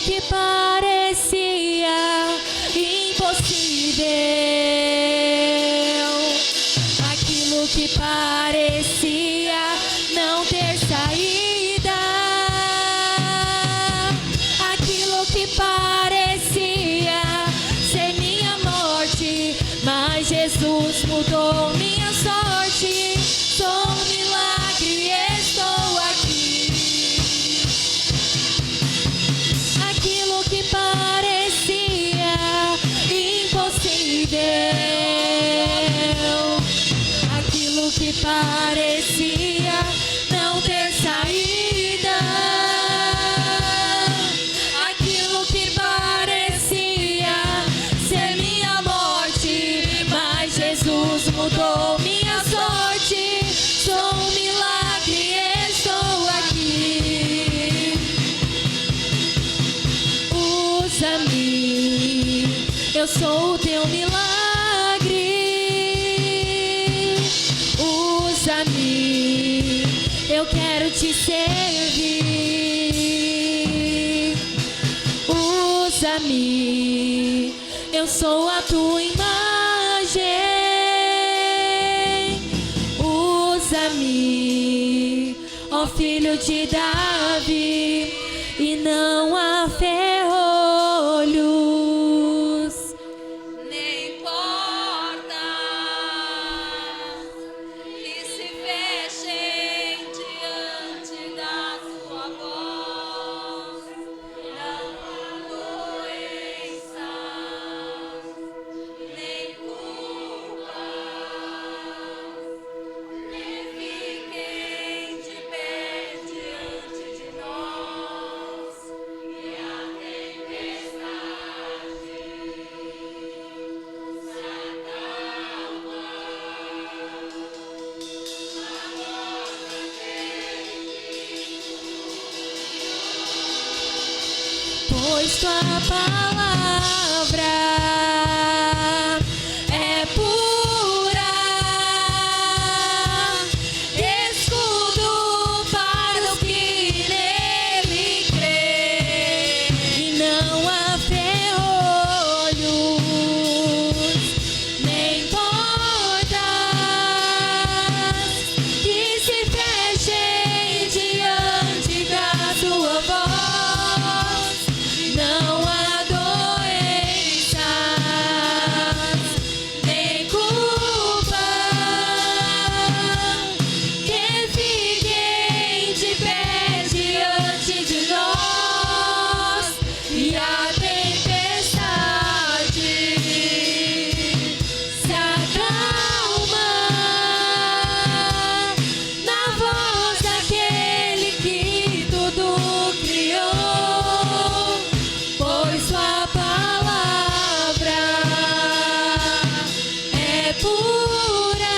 que parecia impossível, aquilo que parecia não ter saída, aquilo que parecia ser minha morte, mas Jesus mudou minha sorte. Sou um milagre e estou aqui. Aquilo que parecia impossível, aquilo que parecia não ter saída, aquilo que parecia ser minha morte, mas Jesus mudou minha sorte. Sou um milagre e estou aqui. Usa-me, eu sou o teu milagre. Usa-me, eu quero te servir. Usa-me, eu sou a tua imagem. Usa-me, ó filho de Davi, e não há ferrolhos. Nem porta que se fechem diante da tua voz. Não há doença, nem culpa, nem fiquem de pé diante de nós. E a tempestade se acalma. Pois tua palavra é pura, escudo para o que nele crê, e não há ferrolhos, nem portas que se fechem diante da tua voz. Não há doenças, nem culpa que fiquem de pé diante de nós. E a tempestade se acalma na voz daquele que tudo criou. Pois sua palavra é pura,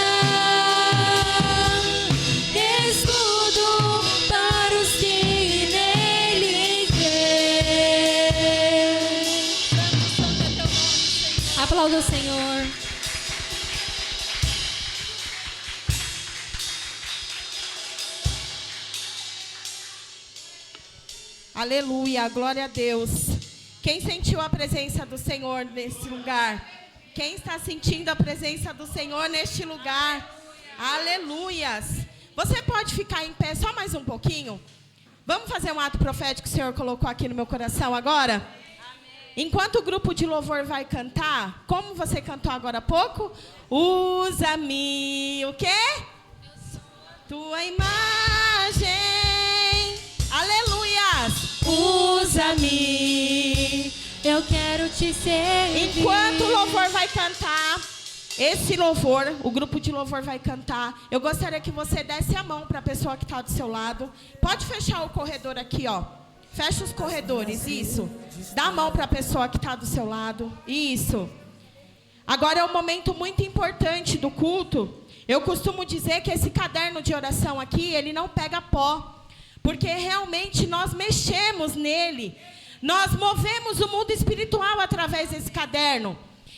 escudo para os que nele crêem. Aplauda o Senhor. Aleluia, glória a Deus. Quem sentiu a presença do Senhor nesse lugar? Quem está sentindo a presença do Senhor neste lugar? Aleluias. Você pode ficar em pé só mais um pouquinho? Vamos fazer um ato profético que o Senhor colocou aqui no meu coração agora? Enquanto o grupo de louvor vai cantar, como você cantou agora há pouco? Usa-me, o quê? Tua imagem. Aleluias. Usa-me, eu quero te servir. Enquanto o louvor vai cantar, esse louvor, o grupo de louvor vai cantar, eu gostaria que você desse a mão para a pessoa que está do seu lado. Pode fechar o corredor aqui, ó. Fecha os corredores, isso. Dá a mão para a pessoa que está do seu lado, isso. Agora é um momento muito importante do culto. Eu costumo dizer que esse caderno de oração aqui, ele não pega pó, porque realmente nós mexemos nele. Nós movemos o mundo espiritual através desse caderno.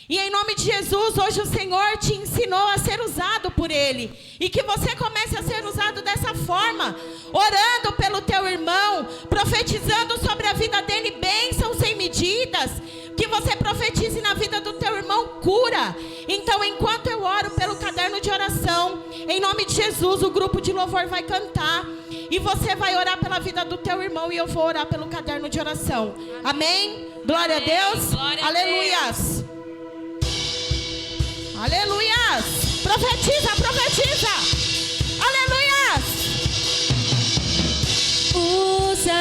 E em nome de Jesus, hoje o Senhor te ensinou a ser usado por Ele. E que você comece a ser usado dessa forma, orando pelo teu irmão, profetizando sobre a vida dele bênção Em nome de Jesus, o grupo de louvor vai cantar. E você vai orar pela vida do teu irmão. E eu vou orar pelo caderno de oração. Amém? Glória a Deus. Glória a Aleluias. Aleluias. Profetiza, profetiza. Aleluias.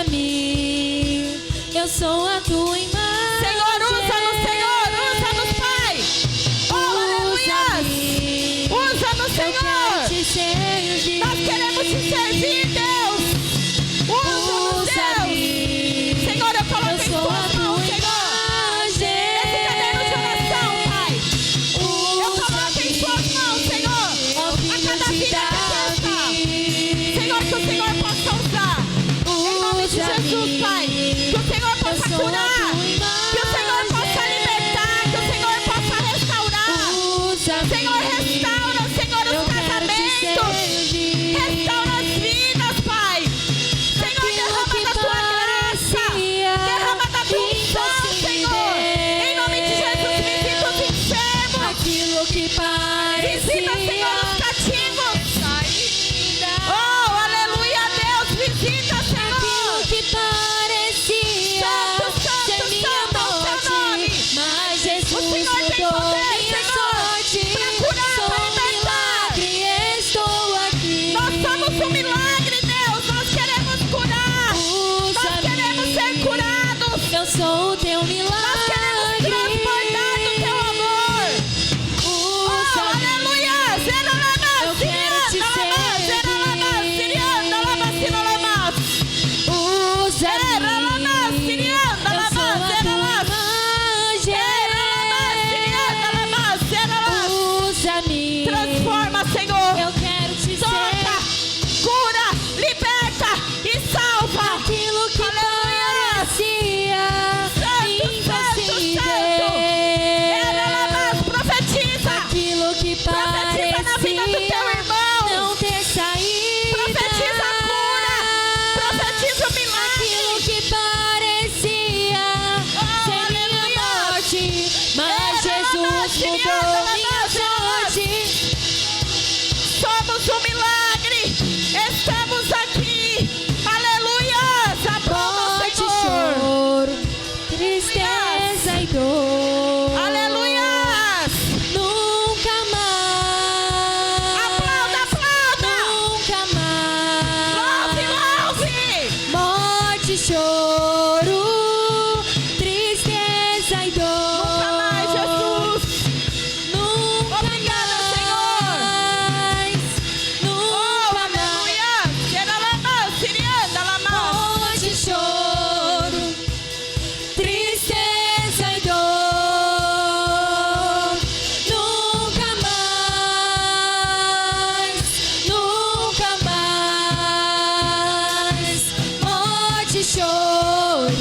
Usa-me, eu sou a tua imagem. Senhor, usa-nos, Senhor, usa-nos, Pai. Oh, aleluias. Usa-nos, Senhor. Te servir. Nós queremos te servir, Deus. Usa-nos, Deus. Senhor, eu coloco em tuas mãos, Senhor. Esse caderno de oração, Pai. Eu coloco em tuas mãos, Senhor. A cada vida que está. Senhor, que o Senhor possa usar. Em nome de Jesus, Pai. Que o Senhor possa curar. Que o Senhor possa libertar. Que o Senhor possa restaurar. Senhor, restaura, Senhor, os casamentos. Restaura as vidas, Pai. Senhor, derrama da tua graça. Derrama da tua unção, Senhor. Em nome de Jesus, visita os enfermos. Aquilo que Visita, Senhor, os cativos. Oh, aleluia, Deus. Visita, Senhor. que parecia Santo, ser minha santo, santo é o teu nome. morte, mas Jesus O Senhor tem mudou poder, minha Senhor, sorte. pra curar, Sou pra um libertar. milagre, estou aqui. Nós somos um milagre, Deus. Nós queremos curar. Nós queremos ser curados. Eu sou o teu milagre. Nós queremos transbordar do teu amor. Oh, aleluia. Eu quero te Usa-me, eu sou a tua imagem. Usa-me, Transforma, Senhor. eu quero te Toca, cura, liberta e salva. aquilo que parecia impossível. Profetiza. Aquilo que Profetiza na vida do teu parecia irmão. não ter saída. Profetiza a cura. Profetiza o milagre. Aquilo que parecia ser minha morte, mas Jesus mudou minha sorte. Somos um milagre. Estamos aqui. Aleluia. Aplauda, Morte, Senhor. choro, tristeza e dor. Aleluia. Nunca mais. Aplauda, aplauda. Nunca Louve, mais. louve. Morte, choro, tristeza e dor. Nunca mais, Jesus. Nunca Obrigada, Senhor. mais. Oh, Nunca mais. aleluia. Seralama, sirianda, lama. Morte, choro, tristeza e dor. Nunca mais. Nunca mais. Morte, choro,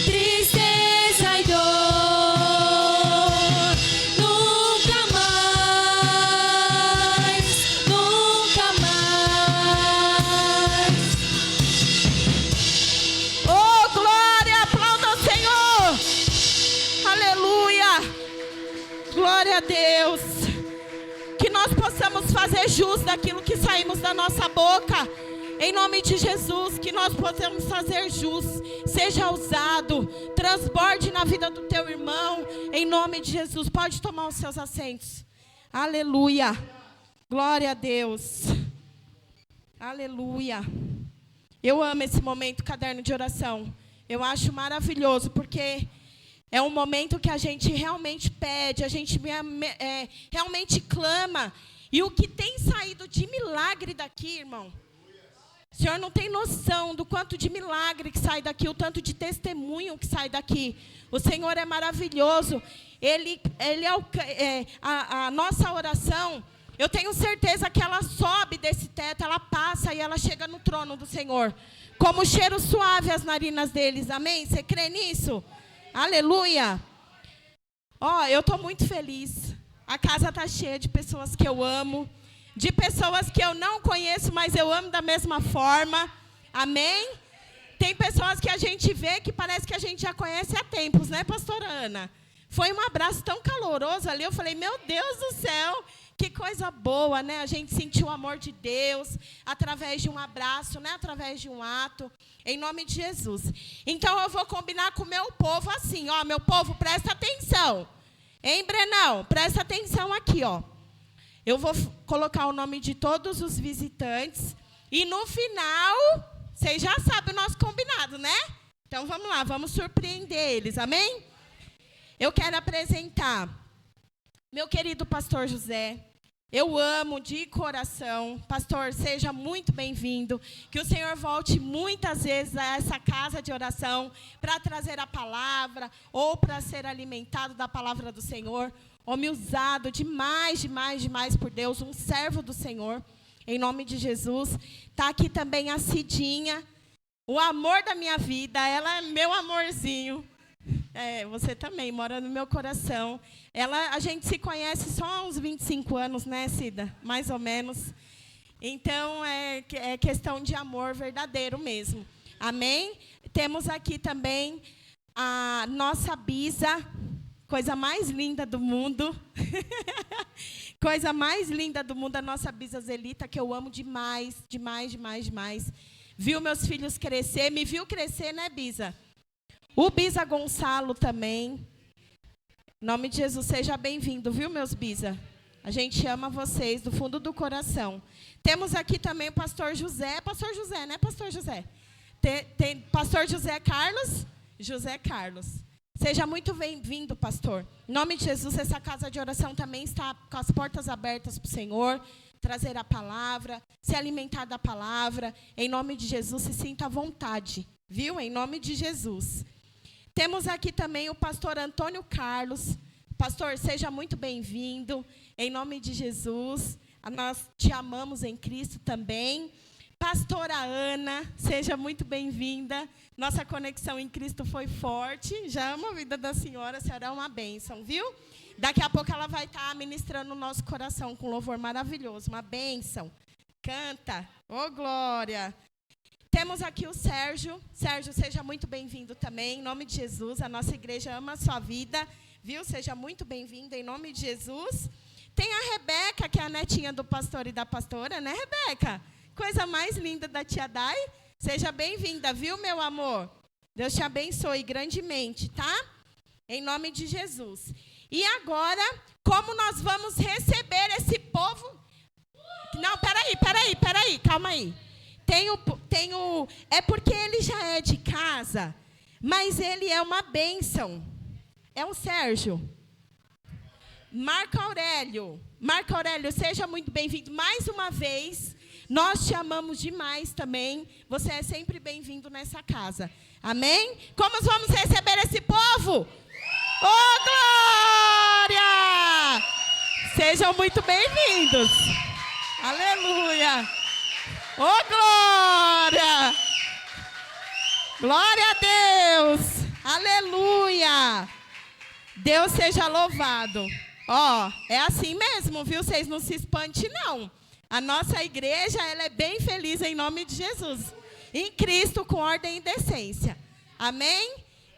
tristeza e dor. Nunca mais. Nunca mais. Oh, glória, aplauda o Senhor. Aleluia. Glória a Deus. Que nós possamos fazer jus daquilo que saímos da nossa boca. Em nome de Jesus, que nós possamos fazer jus. Seja usado. Transborde na vida do teu irmão. Em nome de Jesus. Pode tomar os seus assentos. Aleluia. Glória a Deus. Aleluia. Eu amo esse momento, caderno de oração. Eu acho maravilhoso, porque é um momento que a gente realmente pede, a gente realmente clama. E o que tem saído de milagre daqui, irmão? O senhor não tem noção do quanto de milagre que sai daqui, o tanto de testemunho que sai daqui. O Senhor é maravilhoso. A nossa oração, eu tenho certeza que ela sobe desse teto, ela passa e ela chega no trono do Senhor. Como cheiro suave as narinas deles, amém? Você crê nisso? Aleluia. Eu estou muito feliz. A casa está cheia de pessoas que eu amo. De pessoas que eu não conheço, mas eu amo da mesma forma. Amém? Tem pessoas que a gente vê que parece que a gente já conhece há tempos, né, pastora Ana? Foi um abraço tão caloroso ali, eu falei, meu Deus do céu, Que coisa boa, né? A gente sentiu o amor de Deus através de um abraço, né? Através de um ato, em nome de Jesus. Então, eu vou combinar com o meu povo assim, ó. Meu povo, presta atenção. Hein, Brenão? Presta atenção aqui, ó. Eu vou colocar o nome de todos os visitantes. E no final, vocês já sabem o nosso combinado, né? Então, vamos lá, vamos surpreender eles, amém? Eu quero apresentar meu querido pastor José. Eu amo de coração. Pastor, seja muito bem-vindo. Que o Senhor volte muitas vezes a essa casa de oração para trazer a palavra ou para ser alimentado da palavra do Senhor. Homem usado demais, demais, demais por Deus. Um servo do Senhor. Em nome de Jesus. Está aqui também a Cidinha. O amor da minha vida. Ela é meu amorzinho. Você também mora no meu coração. A gente se conhece só há uns 25 anos, né, Cida? Mais ou menos. Então, é questão de amor verdadeiro mesmo. Amém? Temos aqui também a nossa Bisa, coisa mais linda do mundo. Coisa mais linda do mundo, a nossa Bisa Zelita, que eu amo demais, demais, demais, demais. Viu meus filhos crescer, me viu crescer, né, Bisa? O Bisa Gonçalo também. Em nome de Jesus, seja bem-vindo, viu, meus Bisa? A gente ama vocês do fundo do coração. Temos aqui também o pastor José. Pastor José, né, pastor José? Tem pastor José Carlos? José Carlos. Seja muito bem-vindo, pastor. Em nome de Jesus, essa casa de oração também está com as portas abertas para o Senhor. Trazer a palavra, se alimentar da palavra. Em nome de Jesus, se sinta à vontade, viu? Em nome de Jesus. Temos aqui também o pastor Antônio Carlos. Pastor, seja muito bem-vindo. Em nome de Jesus. Nós te amamos em Cristo também. Pastora Ana, seja muito bem-vinda. Nossa conexão em Cristo foi forte. Já amo a vida da senhora, a senhora é uma bênção, viu? Daqui a pouco ela vai estar ministrando o nosso coração com um louvor maravilhoso. Uma bênção. Canta. Ô, glória. Temos aqui o Sérgio. Sérgio, seja muito bem-vindo também, em nome de Jesus. A nossa igreja ama a sua vida, viu? Seja muito bem-vindo, em nome de Jesus. Tem a Rebeca, que é a netinha do pastor e da pastora, né, Rebeca? Coisa mais linda da tia Dai. Seja bem-vinda, viu, meu amor? Deus te abençoe grandemente, tá? Em nome de Jesus. E agora, como nós vamos receber esse povo... Não, peraí, calma aí. É porque ele já é de casa, mas ele é uma bênção. É o Sérgio. Marco Aurélio, seja muito bem-vindo mais uma vez. Nós te amamos demais também. Você é sempre bem-vindo nessa casa. Amém? Como vamos receber esse povo? Oh, glória! Sejam muito bem-vindos. Aleluia! Oh, glória! Glória a Deus! Aleluia! Deus seja louvado. Ó, é assim mesmo, viu? Vocês não se espantem, não. A nossa igreja, ela é bem feliz em nome de Jesus. Em Cristo, com ordem e decência. Amém?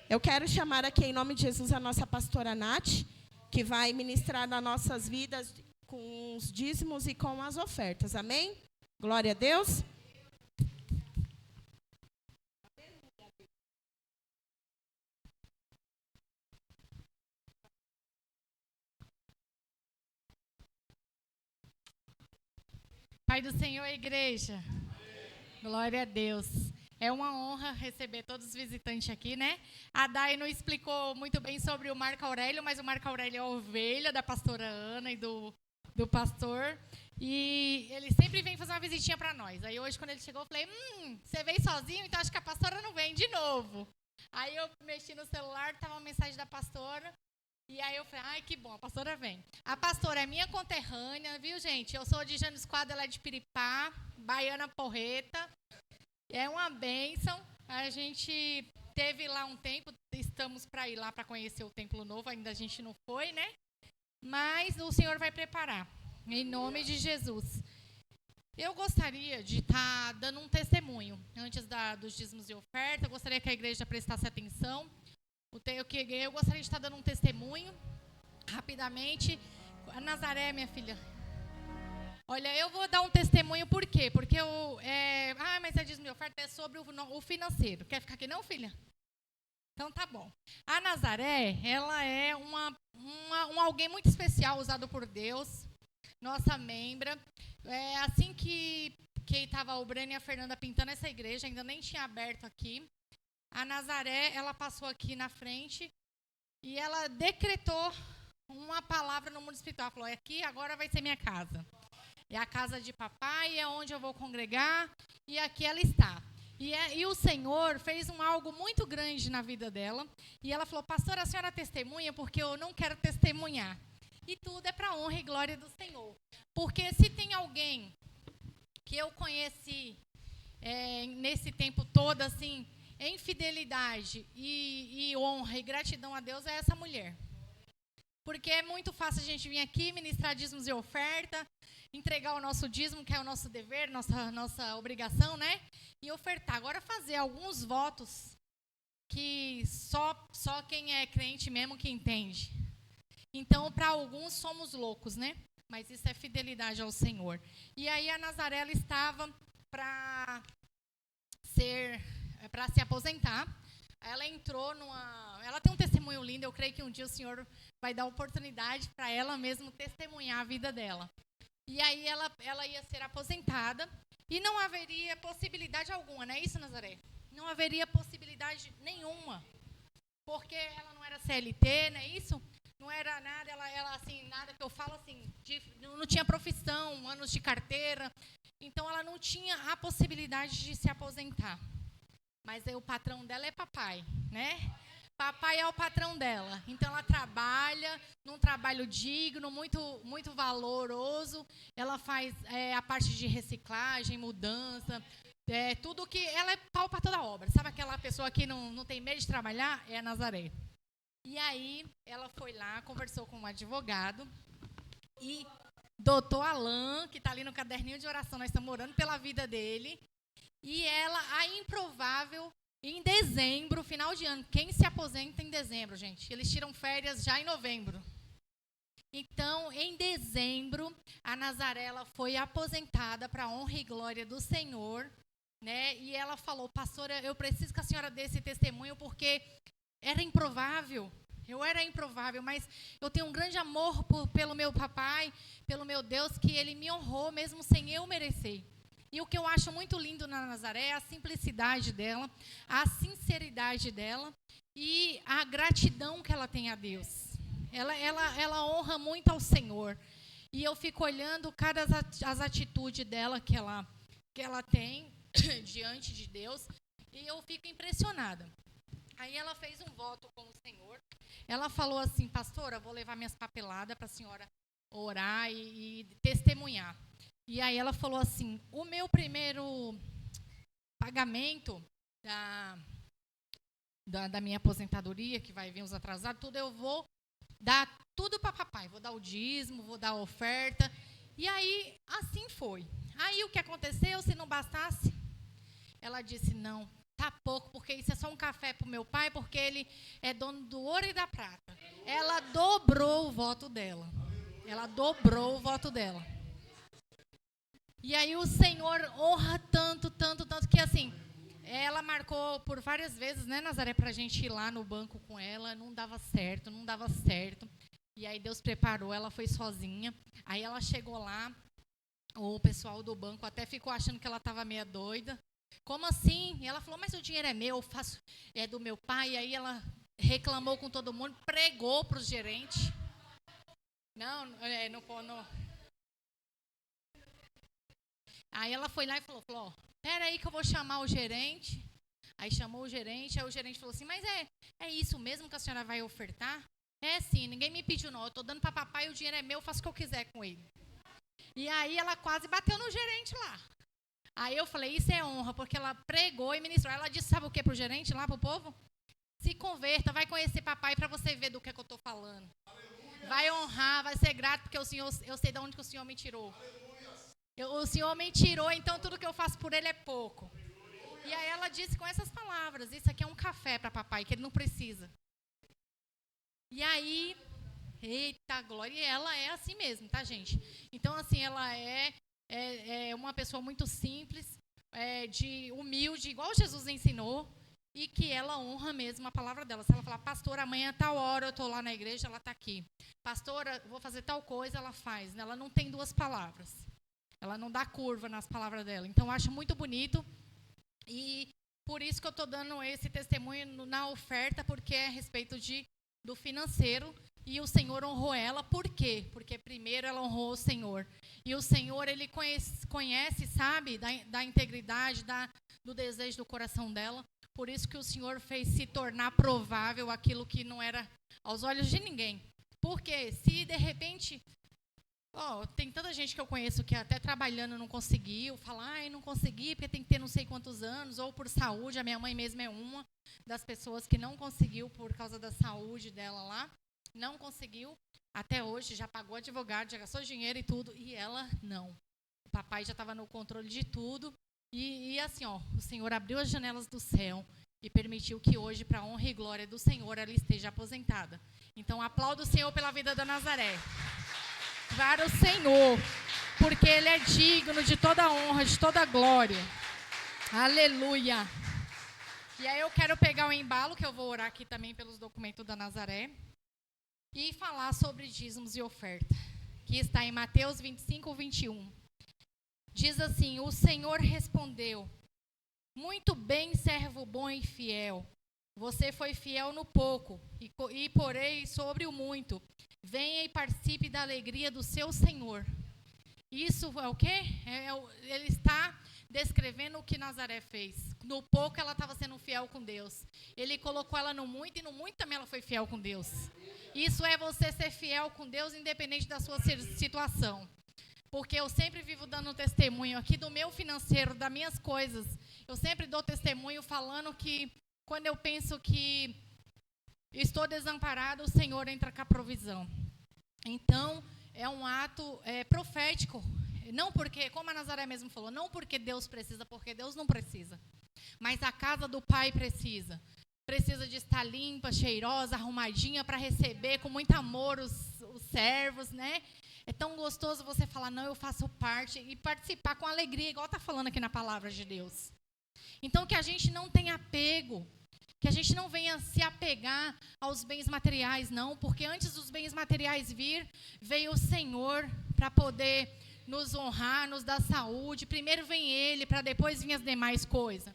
Eu quero chamar aqui em nome de Jesus a nossa pastora Nath, que vai ministrar nas nossas vidas com os dízimos e com as ofertas. Amém? Glória a Deus. Pai do Senhor, igreja. Glória a Deus. É uma honra receber todos os visitantes aqui, né? A Dai não explicou muito bem sobre o Marco Aurélio, mas o Marco Aurélio é a ovelha da pastora Ana e do pastor. E ele sempre vem fazer uma visitinha para nós. Aí hoje, quando ele chegou, eu falei, você veio sozinho? Então acho que a pastora não vem de novo. Aí eu mexi no celular, estava uma mensagem da pastora. E aí eu falei, ai, que bom, a pastora vem. A pastora é minha conterrânea, viu, gente? Eu sou de Jânio Esquadro, ela é de Piripá, baiana porreta. É uma bênção. A gente teve lá um tempo, estamos para ir lá para conhecer o Templo Novo, ainda a gente não foi, né? Mas o Senhor vai preparar, em nome de Jesus. Eu gostaria de estar dando um testemunho. Antes dos dízimos e oferta, eu gostaria que a igreja prestasse atenção. Eu gostaria de estar dando um testemunho, rapidamente. A Nazaré, minha filha, Olha, eu vou dar um testemunho, por quê? Porque mas a dízimo e oferta é sobre o financeiro. Quer ficar aqui não, filha? Então tá bom. A Nazaré, ela é alguém muito especial, usado por Deus, nossa membra. Assim que estava o Breno e a Fernanda pintando essa igreja, ainda nem tinha aberto aqui, a Nazaré, ela passou aqui na frente e ela decretou uma palavra no mundo espiritual. Falou, aqui agora vai ser minha casa. É a casa de papai, é onde eu vou congregar, e aqui ela está. E o Senhor fez algo muito grande na vida dela. E ela falou, pastora, a senhora testemunha porque eu não quero testemunhar. E tudo é para a honra e glória do Senhor. Porque se tem alguém que eu conheci nesse tempo todo, assim, em fidelidade e honra e gratidão a Deus, é essa mulher. Porque é muito fácil a gente vir aqui, ministrar dízimos e oferta, entregar o nosso dízimo, que é o nosso dever, nossa obrigação, né? E ofertar. Agora, fazer alguns votos que só quem é crente mesmo que entende. Então, para alguns, somos loucos, né? Mas isso é fidelidade ao Senhor. E aí, a Nazaré, ela estava para se aposentar. Ela entrou ela tem um testemunho lindo, eu creio que um dia o Senhor vai dar oportunidade para ela mesmo testemunhar a vida dela. E aí ela ia ser aposentada e não haveria possibilidade alguma, não é isso, Nazaré? Não haveria possibilidade nenhuma, porque ela não era CLT, não é isso? Não era nada, ela assim, nada que eu falo assim, não tinha profissão, anos de carteira, então ela não tinha a possibilidade de se aposentar. Mas aí o patrão dela é papai, né? Papai é o patrão dela. Então, ela trabalha num trabalho digno, muito, muito valoroso. Ela faz a parte de reciclagem, mudança, tudo que... Ela é pau para toda obra. Sabe aquela pessoa que não tem medo de trabalhar? É a Nazaré. E aí, ela foi lá, conversou com um advogado. E doutor Alain, que está ali no caderninho de oração, nós estamos orando pela vida dele. E ela, a improvável, em dezembro, final de ano. Quem se aposenta em dezembro, gente? Eles tiram férias já em novembro. Então, em dezembro, a Nazaré ela foi aposentada para a honra e glória do Senhor, né? E ela falou, pastora, eu preciso que a senhora dê esse testemunho, porque era improvável. Eu era improvável, mas eu tenho um grande amor pelo meu papai, pelo meu Deus, que ele me honrou mesmo sem eu merecer. E o que eu acho muito lindo na Nazaré é a simplicidade dela, a sinceridade dela e a gratidão que ela tem a Deus. Ela honra muito ao Senhor. E eu fico olhando cada as atitudes dela que ela tem diante de Deus e eu fico impressionada. Aí ela fez um voto com o Senhor. Ela falou assim, pastora, vou levar minhas papeladas para a senhora orar e testemunhar. E aí ela falou assim, o meu primeiro pagamento da minha aposentadoria, que vai vir os atrasados, tudo eu vou dar tudo para papai. Vou dar o dízimo, vou dar a oferta. E aí, assim foi. Aí o que aconteceu, se não bastasse, ela disse, não, tá pouco, porque isso é só um café para o meu pai, porque ele é dono do ouro e da prata. Ela dobrou o voto dela. Ela dobrou o voto dela. E aí o Senhor honra tanto, que assim, ela marcou por várias vezes, né, Nazaré, pra gente ir lá no banco com ela, não dava certo. E aí Deus preparou, ela foi sozinha. Aí ela chegou lá, o pessoal do banco até ficou achando que ela estava meio doida. Como assim? E ela falou, mas o dinheiro é meu, é do meu pai. E aí ela reclamou com todo mundo, pregou para os gerentes. Não. Aí ela foi lá e falou, ó, peraí que eu vou chamar o gerente. Aí chamou o gerente, aí o gerente falou assim, mas é isso mesmo que a senhora vai ofertar? É sim, ninguém me pediu não, eu estou dando para papai, o dinheiro é meu, eu faço o que eu quiser com ele. E aí ela quase bateu no gerente lá. Aí eu falei, isso é honra, porque ela pregou e ministrou. Ela disse, sabe o que para o gerente lá, para o povo? Se converta, vai conhecer papai para você ver do que eu estou falando. Vai honrar, vai ser grato, porque o Senhor, eu sei de onde que o Senhor me tirou. O Senhor me tirou, então tudo que eu faço por ele é pouco. E aí ela disse com essas palavras, isso aqui é um café para papai, que ele não precisa. E aí, eita glória, e ela é assim mesmo, tá, gente? Então, assim, ela é é uma pessoa muito simples, de humilde, igual Jesus ensinou, e que ela honra mesmo a palavra dela. Se ela falar, pastora, amanhã tal hora eu estou lá na igreja, ela está aqui. Pastora, vou fazer tal coisa, ela faz. Ela não tem duas palavras. Ela não dá curva nas palavras dela. Então, eu acho muito bonito. E por isso que eu estou dando esse testemunho na oferta, porque é a respeito do financeiro. E o Senhor honrou ela. Por quê? Porque primeiro ela honrou o Senhor. E o Senhor, Ele conhece, sabe, da integridade, do desejo do coração dela. Por isso que o Senhor fez se tornar provável aquilo que não era aos olhos de ninguém. Porque se de repente, tem tanta gente que eu conheço que até trabalhando não conseguiu, fala, não consegui porque tem que ter não sei quantos anos, ou por saúde, a minha mãe mesmo é uma das pessoas que não conseguiu por causa da saúde dela lá, não conseguiu, até hoje já pagou advogado, já gastou dinheiro e tudo, e ela não. O papai já estava no controle de tudo. E assim, o Senhor abriu as janelas do céu e permitiu que hoje, para a honra e glória do Senhor, ela esteja aposentada. Então, aplaudo o Senhor pela vida da Nazaré. Para o Senhor, porque Ele é digno de toda a honra, de toda a glória. Aleluia. E aí eu quero pegar o embalo, que eu vou orar aqui também pelos documentos da Nazaré, e falar sobre dízimos e oferta, que está em Mateus 25, 21. Diz assim, o Senhor respondeu, muito bem, servo bom e fiel. Você foi fiel no pouco, e porei sobre o muito. Venha e participe da alegria do seu Senhor. Isso é o quê? Ele está descrevendo o que Nazaré fez. No pouco ela estava sendo fiel com Deus. Ele colocou ela no muito, e no muito também ela foi fiel com Deus. Isso é você ser fiel com Deus, independente da sua situação. Porque eu sempre vivo dando testemunho aqui do meu financeiro, das minhas coisas. Eu sempre dou testemunho falando que quando eu penso que estou desamparado, o Senhor entra com a provisão. Então, é um ato profético. Não porque, como a Nazaré mesmo falou, não porque Deus precisa, porque Deus não precisa. Mas a casa do Pai precisa. Precisa de estar limpa, cheirosa, arrumadinha para receber com muito amor os servos, né? É tão gostoso você falar, não, eu faço parte, e participar com alegria, igual está falando aqui na palavra de Deus. Então, que a gente não tenha apego, que a gente não venha se apegar aos bens materiais, não, porque antes dos bens materiais veio o Senhor para poder nos honrar, nos dar saúde. Primeiro vem Ele, para depois vir as demais coisas.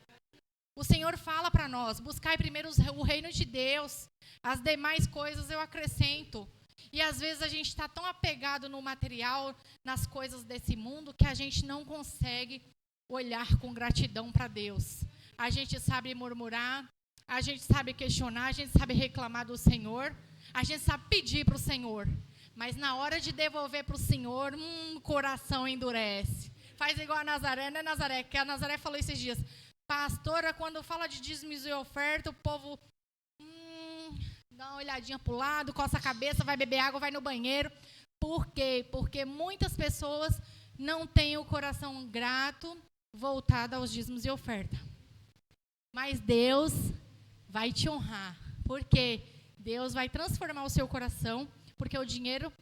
O Senhor fala para nós, buscai primeiro o reino de Deus, as demais coisas eu acrescento. E às vezes a gente está tão apegado no material, nas coisas desse mundo, que a gente não consegue olhar com gratidão para Deus. A gente sabe murmurar, a gente sabe questionar, a gente sabe reclamar do Senhor, a gente sabe pedir para o Senhor. Mas na hora de devolver para o Senhor, o coração endurece. Faz igual a Nazaré, né, Nazaré? Que a Nazaré falou esses dias, pastora, quando fala de dízimos e oferta, o povo dá uma olhadinha para o lado, coça a cabeça, vai beber água, vai no banheiro. Por quê? Porque muitas pessoas não têm o coração grato voltado aos dízimos e oferta. Mas Deus vai te honrar, porque Deus vai transformar o seu coração, porque o dinheiro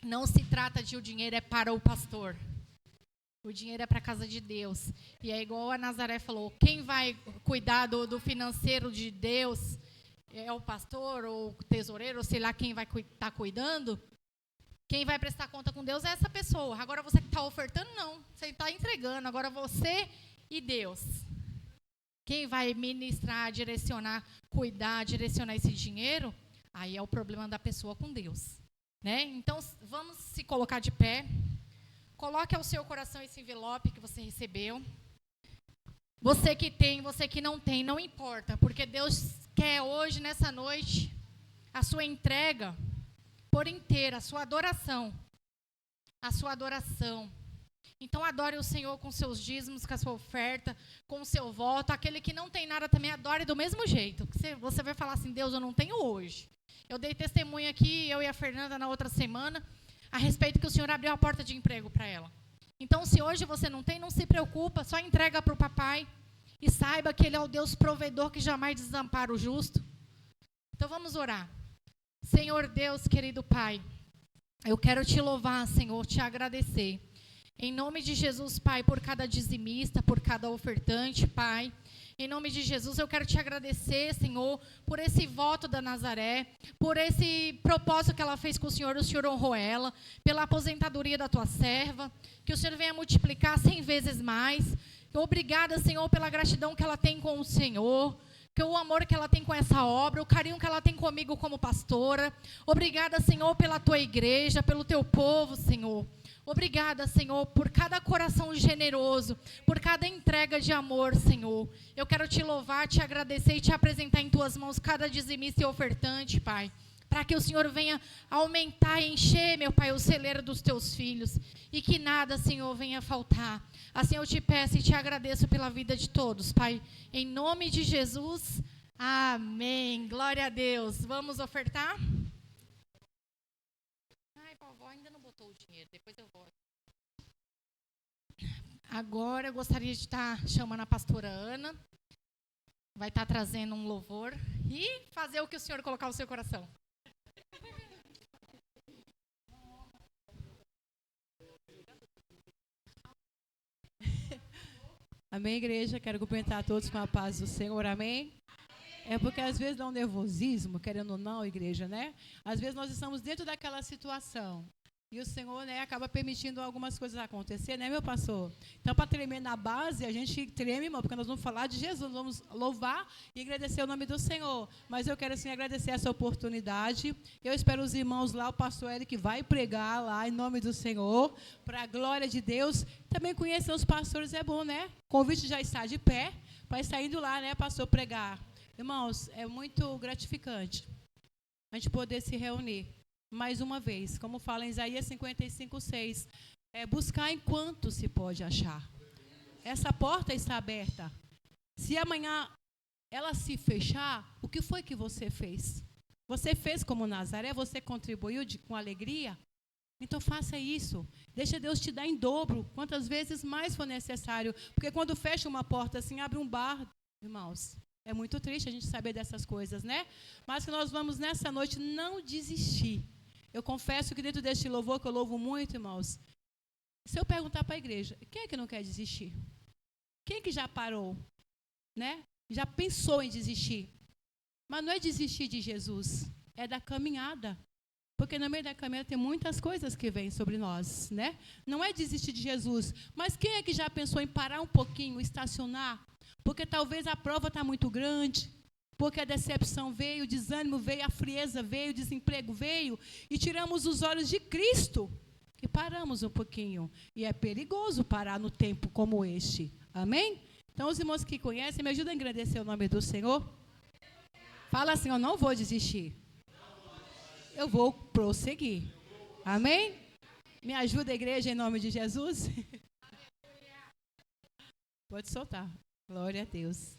não se trata de o dinheiro é para o pastor. O dinheiro é para a casa de Deus. E é igual a Nazaré falou, quem vai cuidar do financeiro de Deus é o pastor ou o tesoureiro, ou sei lá quem vai estar cuidando. Quem vai prestar conta com Deus é essa pessoa. Agora você que está ofertando, não. Você está entregando. Agora você e Deus. Quem vai ministrar, direcionar, cuidar, direcionar esse dinheiro, aí é o problema da pessoa com Deus. Né? Então, vamos se colocar de pé. Coloque ao seu coração esse envelope que você recebeu. Você que tem, você que não tem, não importa. Porque Deus quer hoje, nessa noite, a sua entrega por inteira, a sua adoração. A sua adoração. Então, adore o Senhor com seus dízimos, com a sua oferta, com o seu voto. Aquele que não tem nada também, adore do mesmo jeito. Você vai falar assim, Deus, eu não tenho hoje. Eu dei testemunho aqui, eu e a Fernanda, na outra semana, a respeito que o Senhor abriu a porta de emprego para ela. Então, se hoje você não tem, não se preocupa, só entrega para o papai e saiba que Ele é o Deus provedor que jamais desampara o justo. Então, vamos orar. Senhor Deus, querido Pai, eu quero te louvar, Senhor, te agradecer. Em nome de Jesus, Pai, por cada dizimista, por cada ofertante, Pai. Em nome de Jesus, eu quero te agradecer, Senhor, por esse voto da Nazaré, por esse propósito que ela fez com o Senhor honrou ela, pela aposentadoria da tua serva, que o Senhor venha multiplicar 100 vezes mais. Obrigada, Senhor, pela gratidão que ela tem com o Senhor, que o amor que ela tem com essa obra, o carinho que ela tem comigo como pastora. Obrigada, Senhor, pela tua igreja, pelo teu povo, Senhor. Obrigada, Senhor, por cada coração generoso, por cada entrega de amor, Senhor. Eu quero te louvar, te agradecer e te apresentar em tuas mãos cada dizimista e ofertante, Pai. Para que o Senhor venha aumentar e encher, meu Pai, o celeiro dos teus filhos. E que nada, Senhor, venha faltar. Assim eu te peço e te agradeço pela vida de todos, Pai. Em nome de Jesus, amém. Glória a Deus. Vamos ofertar? Vovó ainda não botou o dinheiro, depois eu volto. Agora eu gostaria de estar chamando a pastora Ana. Vai estar trazendo um louvor e fazer o que o Senhor colocar no seu coração. Amém, igreja? Quero cumprimentar a todos com a paz do Senhor, amém? É porque às vezes dá um nervosismo, querendo ou não, igreja, né? Às vezes nós estamos dentro daquela situação e o Senhor, né, acaba permitindo algumas coisas acontecer, né, meu pastor? Então, para tremer na base, a gente treme, irmão, porque nós vamos falar de Jesus, vamos louvar e agradecer o nome do Senhor. Mas eu quero, assim, agradecer essa oportunidade. Eu espero os irmãos lá, o pastor Eric vai pregar lá, em nome do Senhor, para a glória de Deus. Também conhecer os pastores é bom, né? O convite já está de pé, para estar indo lá, né, pastor, pregar. Irmãos, é muito gratificante a gente poder se reunir mais uma vez, como fala em Isaías 55:6, buscar enquanto se pode achar. Essa porta está aberta. Se amanhã ela se fechar, o que foi que você fez? Você fez como Nazaré? Você contribuiu com alegria? Então faça isso. Deixa Deus te dar em dobro, quantas vezes mais for necessário. Porque quando fecha uma porta assim, abre um bar, irmãos. É muito triste a gente saber dessas coisas, né? Mas que nós vamos nessa noite não desistir. Eu confesso que dentro deste louvor, que eu louvo muito, irmãos, se eu perguntar para a igreja, quem é que não quer desistir? Quem é que já parou? Né? Já pensou em desistir? Mas não é desistir de Jesus, é da caminhada. Porque no meio da caminhada tem muitas coisas que vêm sobre nós, né? Não é desistir de Jesus, mas quem é que já pensou em parar um pouquinho, estacionar? Porque talvez a prova está muito grande, porque a decepção veio, o desânimo veio, a frieza veio, o desemprego veio, e tiramos os olhos de Cristo e paramos um pouquinho. E é perigoso parar no tempo como este. Amém? Então, os irmãos que conhecem, me ajudam a agradecer o nome do Senhor. Fala assim, eu não vou desistir. Eu vou prosseguir. Amém? Me ajuda, igreja, em nome de Jesus. Pode soltar. Glória a Deus.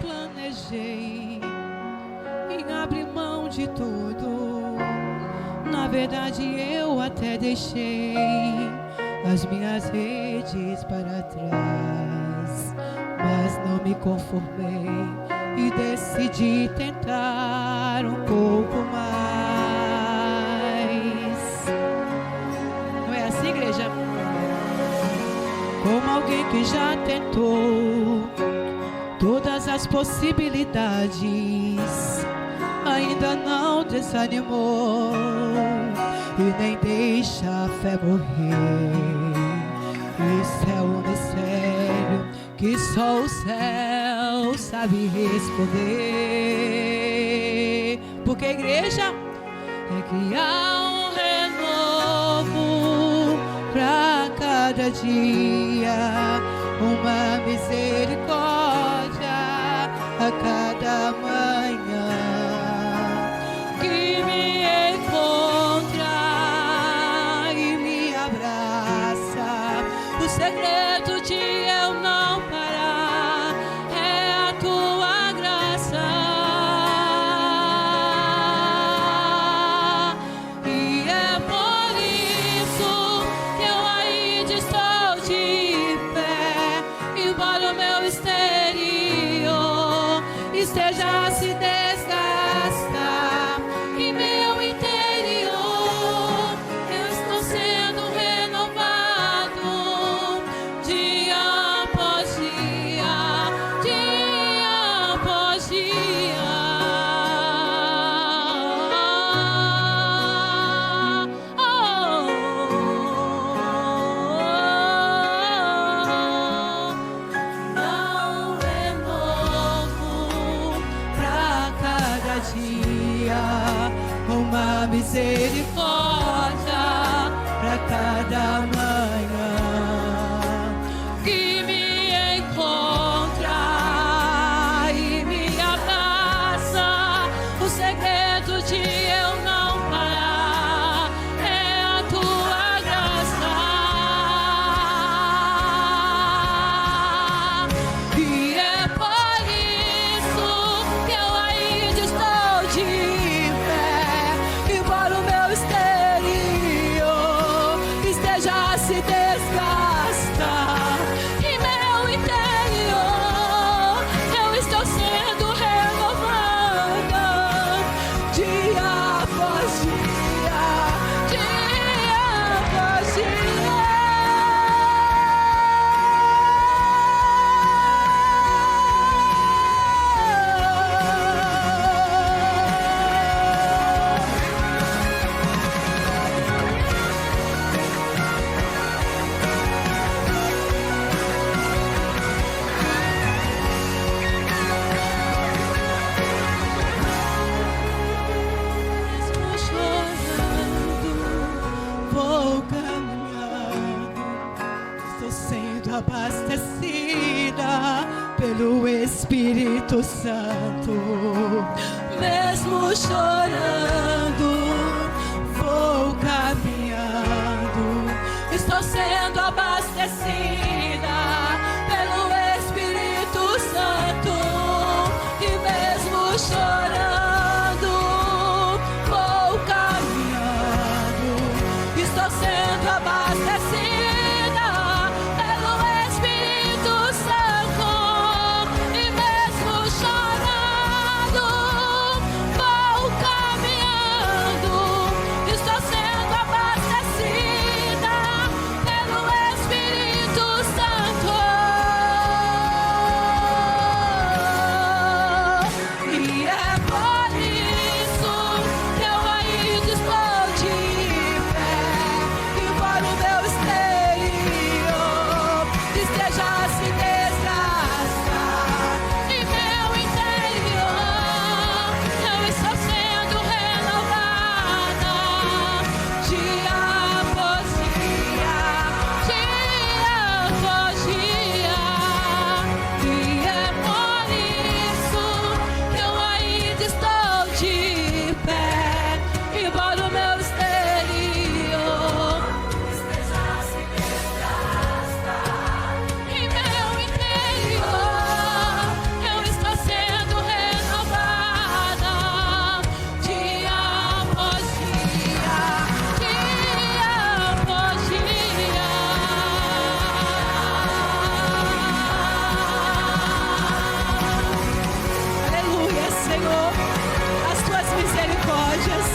Planejei em abrir mão de tudo. Na verdade eu até deixei as minhas redes para trás, mas não me conformei e decidi tentar um pouco mais. Não é assim, igreja? Como alguém que já tentou todas as possibilidades, ainda não desanimou e nem deixa a fé morrer. Isso é um mistério que só o céu sabe responder. Porque a igreja é que há um renovo pra cada dia, uma misericórdia a cada manhã que me encontra meu exterior esteja a se desgastar, e meu interior eu estou sendo renovado dia após dia, dia após dia. Não renovo pra cada dia, uma misericórdia pra cada manhã que me encontra e me abraça. O segredo de eu não parar é a tua graça. E é por isso que eu ainda estou de pé, embora o meu exterior esteja a se desgastar, e meu interior eu estou sendo renovada dia após dia, dia após Mesmo chorando, vou caminhando, estou sendo abastecida pelo Espírito Santo. Mesmo chorando, vou caminhando, estou sendo abastecida pelo Espírito Santo. E mesmo chorando, vou caminhando, estou sendo abastecida pelo Espírito Santo. E mesmo chorando, vou caminhando, estou sendo abastecida pelo Espírito Santo. E é por isso que eu ainda estou de pé, embora o meu exterior esteja a se desgastar, e meu interior eu estou sendo renovada dia após dia, dia após dia. E é por isso que eu ainda estou de pé, embora o meu exterior esteja a se desgastar, e meu interior eu estou sendo renovada dia após dia, dia após dia. Aleluia, Senhor. As tuas misericórdias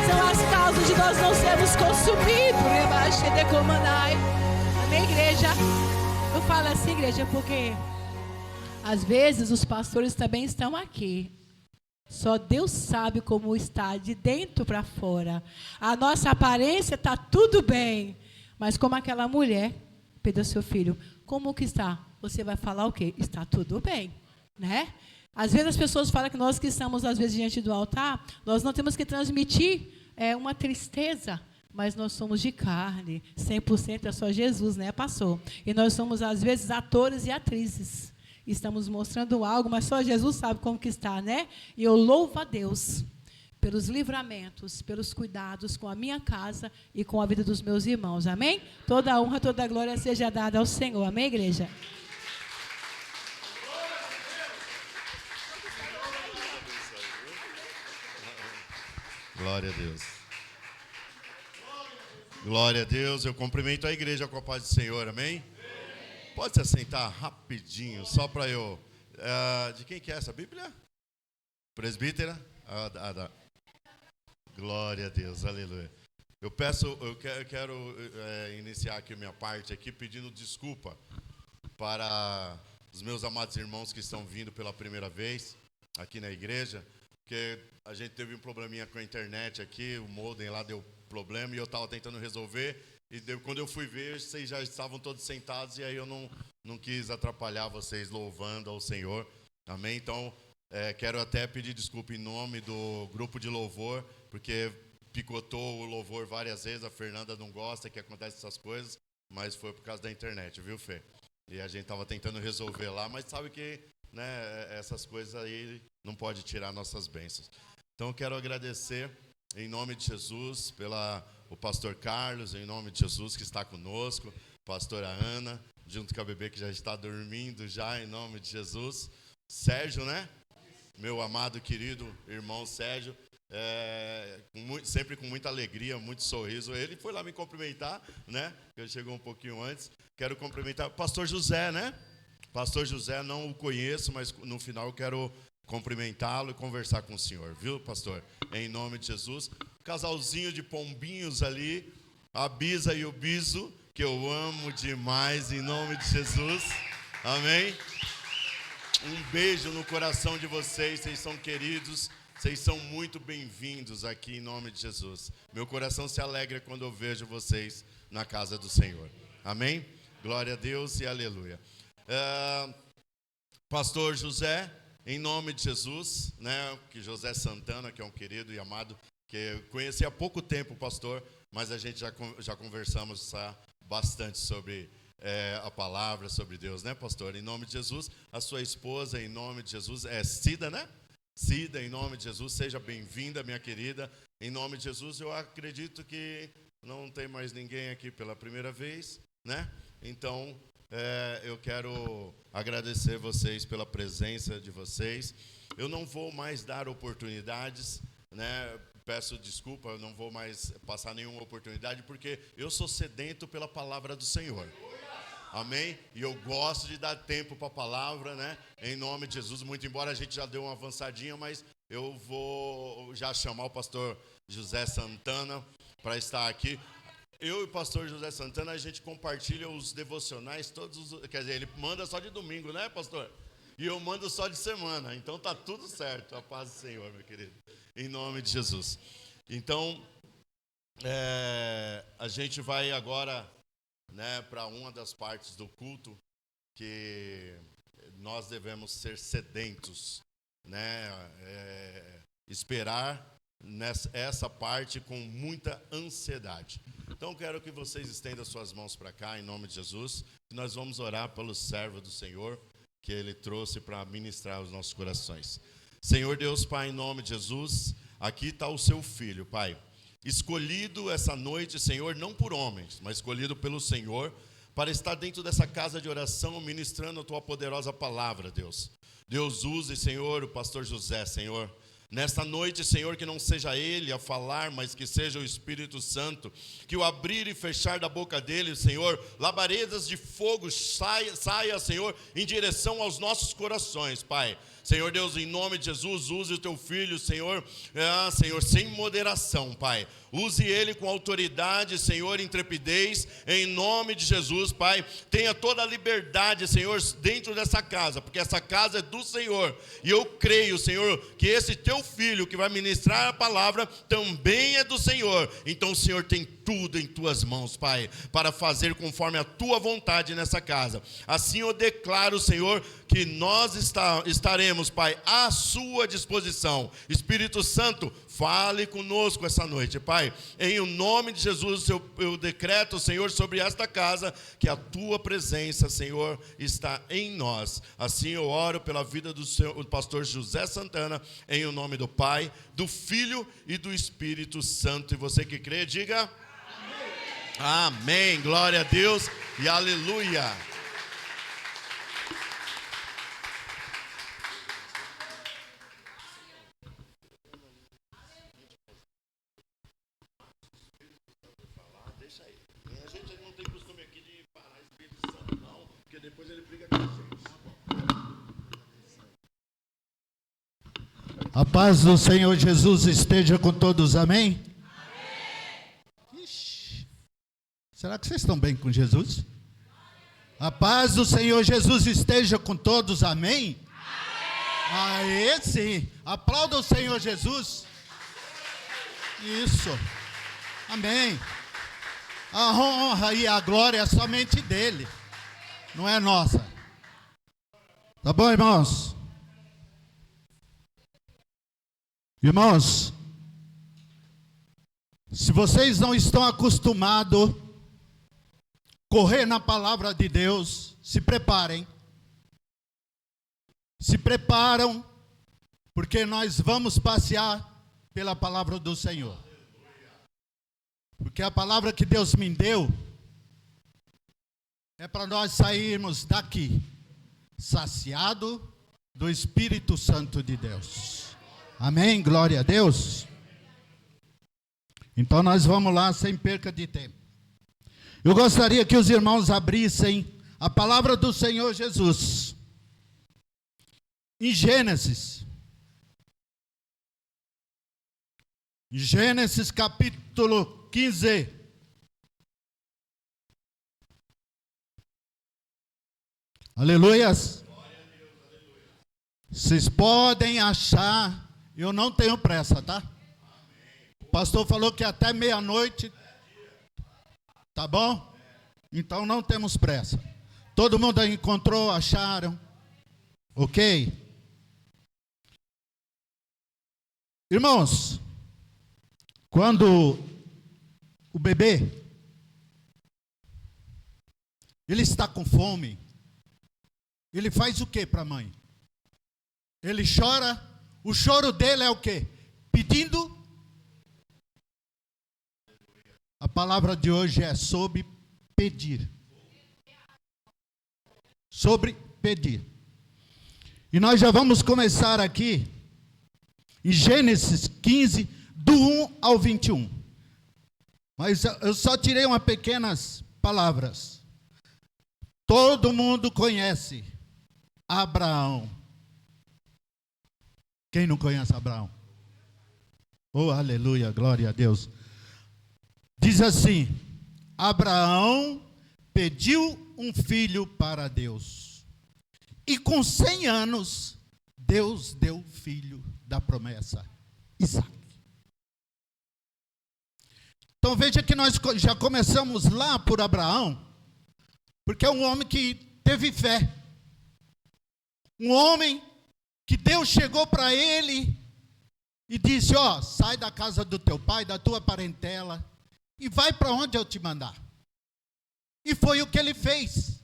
são as causas de nós não sermos consumidos. Amém, igreja? Eu falo assim, igreja, porque às vezes os pastores também estão aqui. Só Deus sabe como está de dentro para fora. A nossa aparência está tudo bem. Mas como aquela mulher pediu seu filho, como que está? Você vai falar o quê? Está tudo bem, né? Às vezes as pessoas falam que nós que estamos, às vezes, diante do altar, nós não temos que transmitir uma tristeza, mas nós somos de carne, 100% é só Jesus, né, pastor? E nós somos, às vezes, atores e atrizes. Estamos mostrando algo, mas só Jesus sabe como que está, né? E eu louvo a Deus pelos livramentos, pelos cuidados com a minha casa e com a vida dos meus irmãos, amém? Toda a honra, toda a glória seja dada ao Senhor, amém, igreja? Glória a Deus. Glória a Deus. Eu cumprimento a igreja com a paz do Senhor, amém? Pode se assentar rapidinho, só para eu... de quem que é essa Bíblia? Presbítera? Glória a Deus, aleluia. Eu quero iniciar aqui a minha parte aqui pedindo desculpa para os meus amados irmãos que estão vindo pela primeira vez aqui na igreja, porque a gente teve um probleminha com a internet aqui, o modem lá deu problema e eu estava tentando resolver, e quando eu fui ver, vocês já estavam todos sentados e aí eu não quis atrapalhar vocês louvando ao Senhor, amém? Então, quero até pedir desculpa em nome do grupo de louvor, porque picotou o louvor várias vezes, a Fernanda não gosta que acontece essas coisas, mas foi por causa da internet, viu, Fê? E a gente estava tentando resolver lá, mas sabe que, né, essas coisas aí não pode tirar nossas bênçãos. Então eu quero agradecer em nome de Jesus o pastor Carlos, em nome de Jesus que está conosco, pastora Ana, junto com a bebê que já está dormindo já, em nome de Jesus. Sérgio, né? Meu amado querido irmão Sérgio, sempre com muita alegria, muito sorriso. Ele foi lá me cumprimentar, né? Ele chegou um pouquinho antes. Quero cumprimentar o pastor José, né? Pastor José, não o conheço, mas no final eu quero cumprimentá-lo e conversar com o senhor, viu, pastor? Em nome de Jesus. Casalzinho de pombinhos ali, a Bisa e o Biso, que eu amo demais, em nome de Jesus. Amém? Um beijo no coração de vocês são queridos. Vocês são muito bem-vindos aqui em nome de Jesus. Meu coração se alegra quando eu vejo vocês na casa do Senhor. Amém? Glória a Deus e aleluia. Pastor José, em nome de Jesus, né? Que José Santana, que é um querido e amado, que eu conheci há pouco tempo, pastor, mas a gente já conversamos bastante sobre a palavra, sobre Deus, né, pastor? Em nome de Jesus, a sua esposa, em nome de Jesus, é Cida, né? Cida, em nome de Jesus, seja bem-vinda, minha querida. Em nome de Jesus, eu acredito que não tem mais ninguém aqui pela primeira vez, né? Então, eu quero agradecer vocês pela presença de vocês. Eu não vou mais dar oportunidades, né? Peço desculpa, eu não vou mais passar nenhuma oportunidade, porque eu sou sedento pela palavra do Senhor. Amém? E eu gosto de dar tempo para a palavra, né? Em nome de Jesus, muito embora a gente já deu uma avançadinha, mas eu vou já chamar o pastor José Santana para estar aqui. Eu e o pastor José Santana, a gente compartilha os devocionais todos, quer dizer, ele manda só de domingo, né, pastor? E eu mando só de semana, então tá tudo certo, a paz do Senhor, meu querido, em nome de Jesus. Então, a gente vai agora, né, para uma das partes do culto que nós devemos ser sedentos, né, esperar essa parte com muita ansiedade. Então quero que vocês estendam suas mãos para cá em nome de Jesus, e nós vamos orar pelo servo do Senhor que ele trouxe para ministrar os nossos corações. Senhor Deus, Pai, em nome de Jesus, aqui está o seu filho, Pai, escolhido essa noite, Senhor, não por homens, mas escolhido pelo Senhor, para estar dentro dessa casa de oração, ministrando a tua poderosa palavra, Deus. Deus use, Senhor, o pastor José, Senhor. Nesta noite, Senhor, que não seja ele a falar, mas que seja o Espírito Santo, que o abrir e fechar da boca dele, Senhor, labaredas de fogo saia, Senhor, em direção aos nossos corações, Pai. Senhor Deus, em nome de Jesus, use o teu filho, Senhor, Senhor, sem moderação, Pai. Use ele com autoridade, Senhor, intrepidez, em nome de Jesus, Pai. Tenha toda a liberdade, Senhor, dentro dessa casa, porque essa casa é do Senhor. E eu creio, Senhor, que esse teu filho que vai ministrar a palavra também é do Senhor. Então o Senhor tem tudo em tuas mãos, Pai, para fazer conforme a tua vontade nessa casa. Assim eu declaro, Senhor, que nós estaremos, Pai, à sua disposição. Espírito Santo, fale conosco essa noite, Pai. Em o nome de Jesus, eu decreto, Senhor, sobre esta casa, que a tua presença, Senhor, está em nós. Assim eu oro pela vida do pastor José Santana, em o nome do Pai, do Filho e do Espírito Santo. E você que crê, diga amém. Amém. Glória a Deus e aleluia. A paz do Senhor Jesus esteja com todos, amém? Amém. Ixi, será que vocês estão bem com Jesus? A paz do Senhor Jesus esteja com todos, amém? Amém. Aê, sim. Aplauda o Senhor Jesus. Isso. Amém. A honra e a glória é somente dele, não é nossa. Tá bom, irmãos? Irmãos, se vocês não estão acostumados a correr na palavra de Deus, se preparem. Se preparam, porque nós vamos passear pela palavra do Senhor. Porque a palavra que Deus me deu é para nós sairmos daqui saciado do Espírito Santo de Deus. Amém? Glória a Deus. Então nós vamos lá sem perca de tempo. Eu gostaria que os irmãos abrissem a palavra do Senhor Jesus em Gênesis. Gênesis capítulo 15. Aleluias. Vocês podem achar, eu não tenho pressa, tá? O pastor falou que até meia-noite, tá bom? Então não temos pressa. Todo mundo encontrou, acharam, ok? Irmãos, quando o bebê, ele está com fome, ele faz o que para a mãe? Ele chora, o choro dele é o quê? Pedindo. A palavra de hoje é sobre pedir. Sobre pedir. E nós já vamos começar aqui, em Gênesis 15, do 1 ao 21. Mas eu só tirei umas pequenas palavras. Todo mundo conhece Abraão. Quem não conhece Abraão? Oh, aleluia, glória a Deus. Diz assim: Abraão pediu um filho para Deus. E com 100 anos, Deus deu o filho da promessa, Isaque. Então veja que nós já começamos lá por Abraão, porque é um homem que teve fé. Um homem que Deus chegou para ele e disse: ó, sai da casa do teu pai, da tua parentela, e vai para onde eu te mandar. E foi o que ele fez.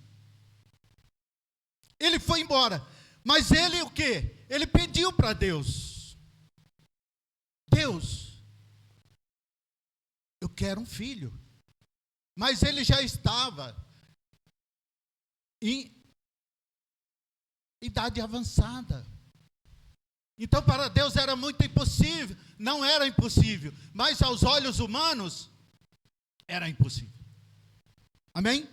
Ele foi embora. Mas ele o quê? Ele pediu para Deus: Deus, eu quero um filho. Mas ele já estava em idade avançada. Então para Deus era muito impossível. Não era impossível, mas aos olhos humanos era impossível. Amém?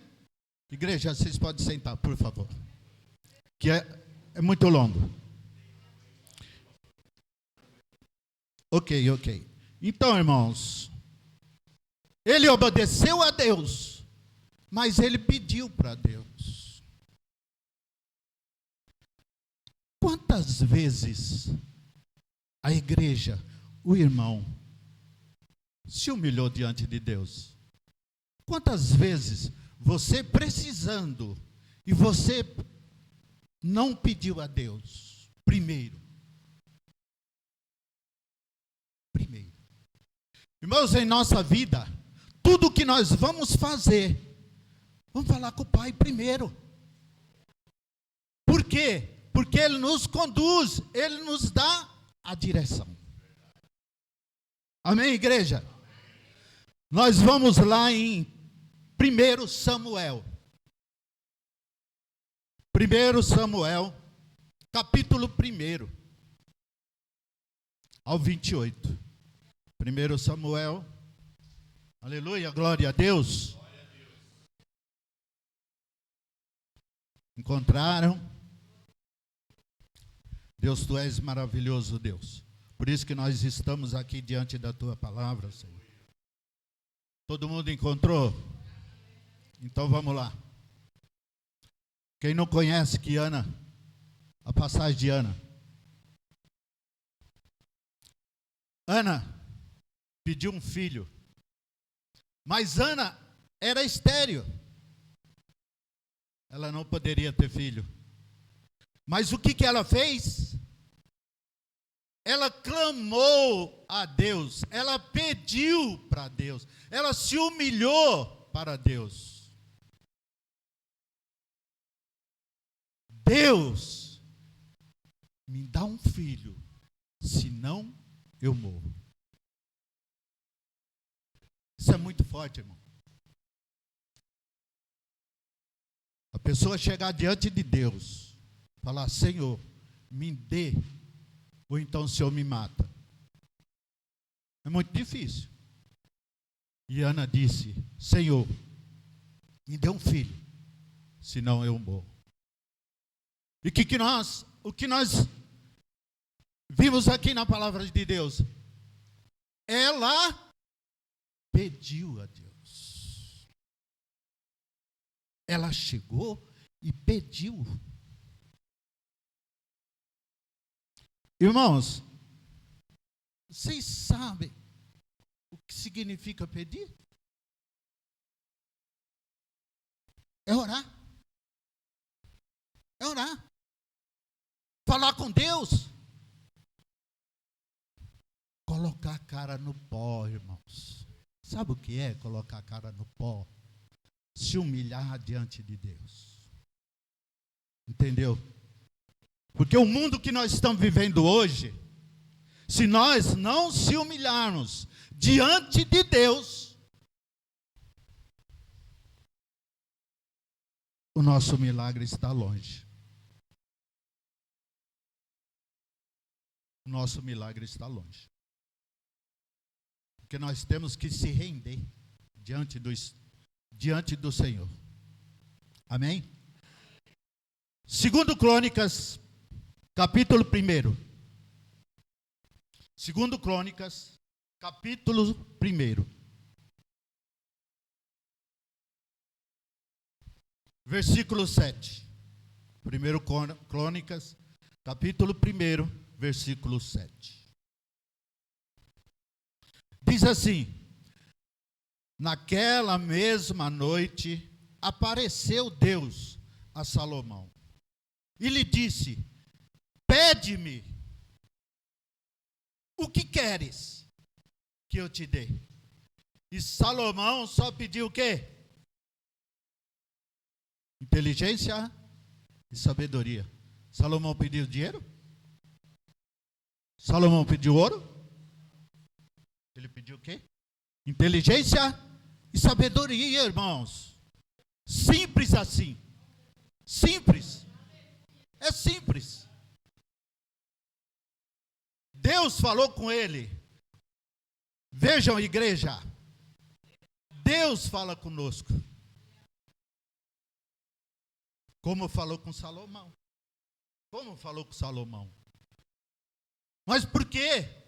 Igreja, vocês podem sentar, por favor, que é muito longo. Ok. Então, irmãos, ele obedeceu a Deus, mas ele pediu para Deus. Quantas vezes a igreja, o irmão, se humilhou diante de Deus? Quantas vezes você precisando e você não pediu a Deus primeiro? Irmãos, em nossa vida, tudo que nós vamos fazer, vamos falar com o Pai primeiro. Por quê? Porque Ele nos conduz, Ele nos dá a direção. Amém, igreja? Nós vamos lá em 1 Samuel. 1 Samuel, capítulo 1 ao 28. 1 Samuel, aleluia, glória a Deus. Encontraram? Deus, tu és maravilhoso, Deus. Por isso que nós estamos aqui diante da tua palavra, Senhor. Todo mundo encontrou? Então vamos lá. Quem não conhece que Ana, a passagem de Ana. Ana pediu um filho, mas Ana era estéril. Ela não poderia ter filho. Mas o que ela fez? Ela clamou a Deus, ela pediu para Deus, ela se humilhou para Deus. Deus, me dá um filho, senão eu morro. Isso é muito forte, irmão. A pessoa chegar diante de Deus, falar: Senhor, me dê, ou então o Senhor me mata. É muito difícil. E Ana disse: Senhor, me dê um filho, senão eu morro. E o que nós vimos aqui na palavra de Deus? Ela pediu a Deus. Ela chegou e pediu. Irmãos, vocês sabem o que significa pedir? É orar. É orar. Falar com Deus. Colocar a cara no pó, irmãos. Sabe o que é colocar a cara no pó? Se humilhar diante de Deus. Entendeu? Porque o mundo que nós estamos vivendo hoje, se nós não se humilharmos diante de Deus, o nosso milagre está longe. O nosso milagre está longe. Porque nós temos que se render diante do Senhor. Amém? 2 Crônicas, capítulo 1. 2 Crônicas, capítulo 1. Versículo 7. 1 Crônicas, capítulo 1, versículo 7. Diz assim: naquela mesma noite apareceu Deus a Salomão e lhe disse: pede-me o que queres que eu te dê. E Salomão só pediu o quê? Inteligência e sabedoria. Salomão pediu dinheiro? Salomão pediu ouro? Ele pediu o quê? Inteligência e sabedoria, irmãos. Simples assim. Simples. É simples. Deus falou com ele. Vejam, igreja. Deus fala conosco. Como falou com Salomão. Como falou com Salomão. Mas por quê?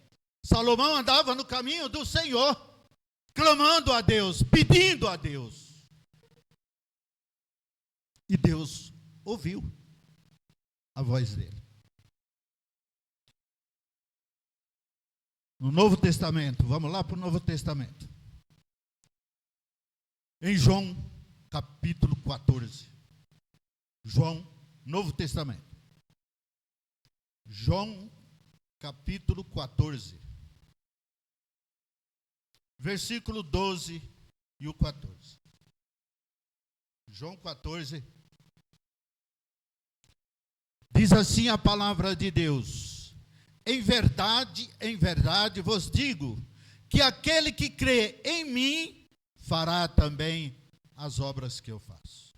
Salomão andava no caminho do Senhor, clamando a Deus, pedindo a Deus. E Deus ouviu a voz dele. No Novo Testamento, vamos lá para o Novo Testamento. Em João, capítulo 14. João, Novo Testamento. João, capítulo 14. Versículo 12 e o 14. João 14. Diz assim a palavra de Deus: em verdade vos digo, que aquele que crê em mim, fará também as obras que eu faço.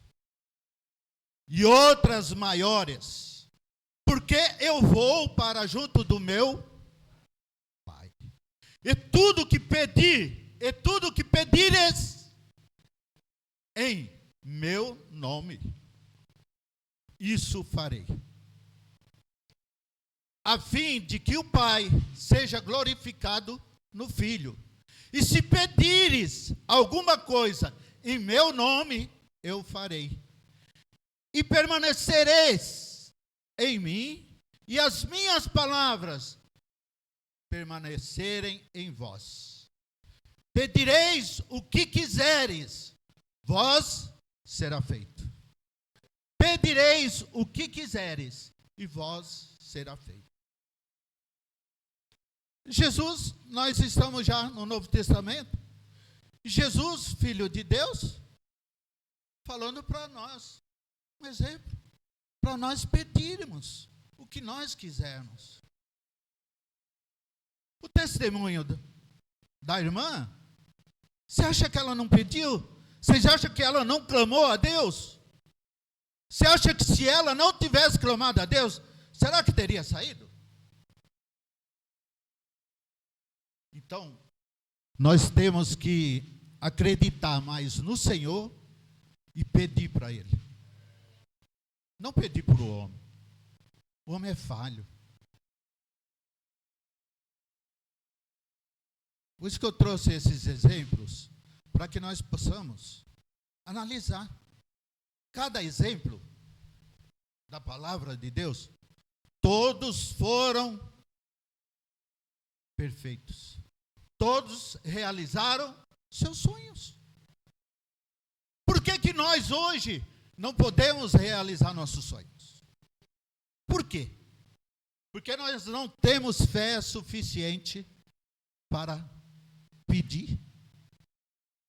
E outras maiores, porque eu vou para junto do meu Pai. E tudo que pedir, e tudo que pedires em meu nome, isso farei. a fim de que o Pai seja glorificado no Filho. E se pedires alguma coisa em meu nome, eu farei. E permanecereis em mim, e as minhas palavras permanecerem em vós. Pedireis o que quiseres, vós será feito. Pedireis o que quiseres, e vós será feito. Jesus, nós estamos já no Novo Testamento. Jesus, Filho de Deus, falando para nós, um exemplo, para nós pedirmos o que nós quisermos. O testemunho da irmã, você acha que ela não pediu? Vocês acham que ela não clamou a Deus? Você acha que se ela não tivesse clamado a Deus, será que teria saído? Então, nós temos que acreditar mais no Senhor e pedir para Ele. Não pedir para o homem. O homem é falho. Por isso que eu trouxe esses exemplos, para que nós possamos analisar. Cada exemplo da palavra de Deus, todos foram perfeitos. Todos realizaram seus sonhos. Por que nós hoje não podemos realizar nossos sonhos? Por quê? Porque nós não temos fé suficiente para pedir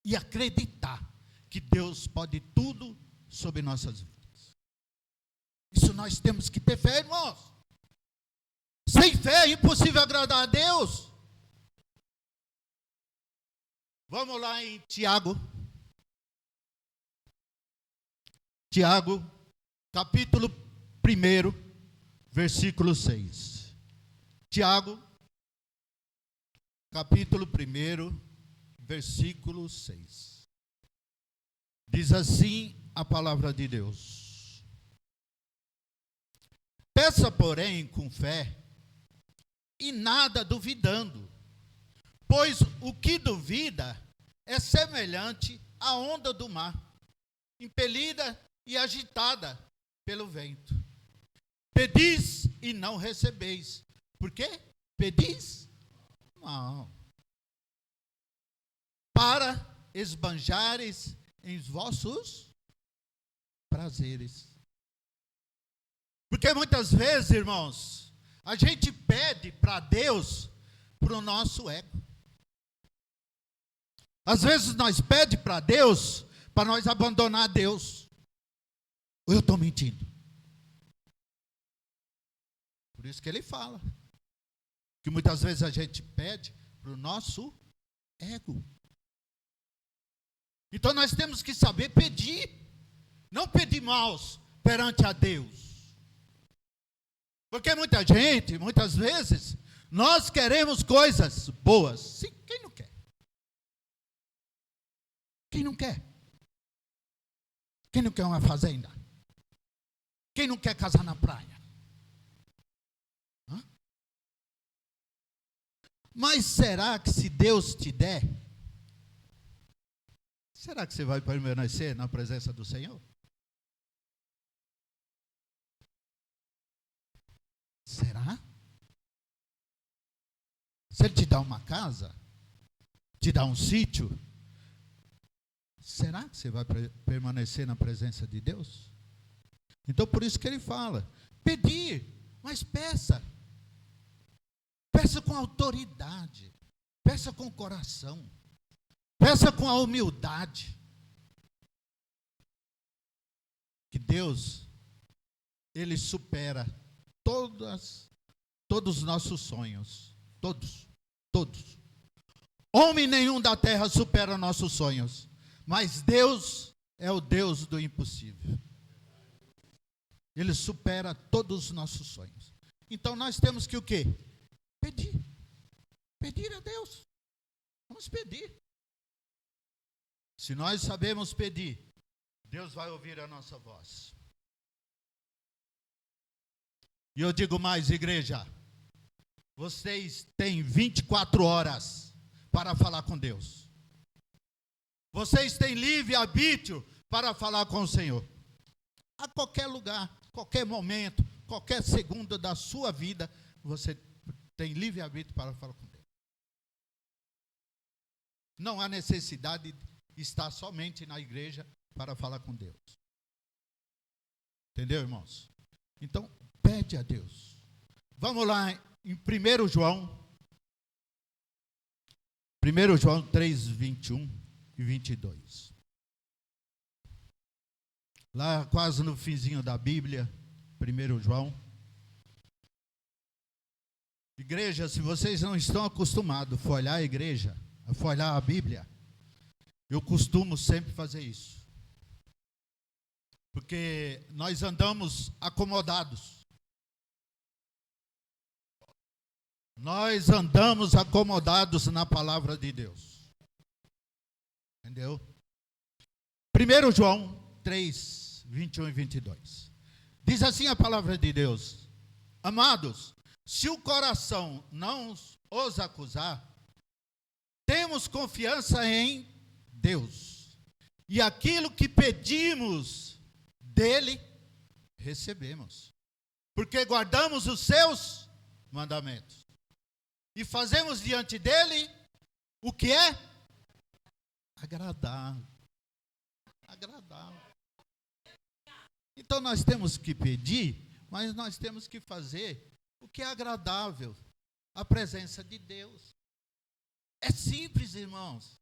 e acreditar que Deus pode tudo sobre nossas vidas. Isso nós temos que ter fé, irmãos. Sem fé é impossível agradar a Deus. Vamos lá em Tiago. Tiago, capítulo 1, versículo 6. Tiago, capítulo 1, versículo 6. Diz assim a palavra de Deus: peça, porém, com fé, e nada duvidando, pois o que duvida é semelhante à onda do mar, impelida e agitada pelo vento. Pedis e não recebeis. Por quê? Pedis? Não. Para esbanjares em vossos prazeres. Porque muitas vezes, irmãos, a gente pede para Deus para o nosso ego. Às vezes nós pedimos para Deus para nós abandonar Deus. Ou eu estou mentindo? Por isso que ele fala que muitas vezes a gente pede para o nosso ego. Então nós temos que saber pedir, não pedir maus perante a Deus. Porque muita gente, muitas vezes, nós queremos coisas boas. Sim, quem não quer? Quem não quer? Quem não quer uma fazenda? Quem não quer casar na praia? Hã? Mas será que se Deus te der, será que você vai permanecer na presença do Senhor? Será? Se Ele te dá uma casa, te dá um sítio, será que você vai permanecer na presença de Deus? Então, por isso que ele fala, pedir, mas peça. Peça com autoridade, peça com coração, peça com a humildade. Que Deus, Ele supera todos os nossos sonhos. Todos. Homem nenhum da terra supera nossos sonhos. Mas Deus é o Deus do impossível. Ele supera todos os nossos sonhos. Então nós temos que o quê? Pedir. Pedir a Deus. Vamos pedir. Se nós sabemos pedir, Deus vai ouvir a nossa voz. E eu digo mais, igreja, vocês têm 24 horas para falar com Deus. Vocês têm livre-arbítrio para falar com o Senhor. A qualquer lugar, qualquer momento, qualquer segundo da sua vida, você tem livre-arbítrio para falar com Deus. Não há necessidade de estar somente na igreja para falar com Deus. Entendeu, irmãos? Então, pede a Deus. Vamos lá em 1 João. 1 João 3, 21 e 22. Lá quase no finzinho da Bíblia, 1 João. Igreja, se vocês não estão acostumados a folhar a igreja, a folhar a Bíblia, eu costumo sempre fazer isso. Porque nós andamos acomodados. Nós andamos acomodados na palavra de Deus. Entendeu? 1 João 3, 21 e 22. Diz assim a palavra de Deus: amados, se o coração não os acusar, temos confiança em Deus. E aquilo que pedimos dele, recebemos. Porque guardamos os seus mandamentos. E fazemos diante dele o que é agradável. Agradável. Então nós temos que pedir, mas nós temos que fazer o que é agradável, a presença de Deus. É simples, irmãos.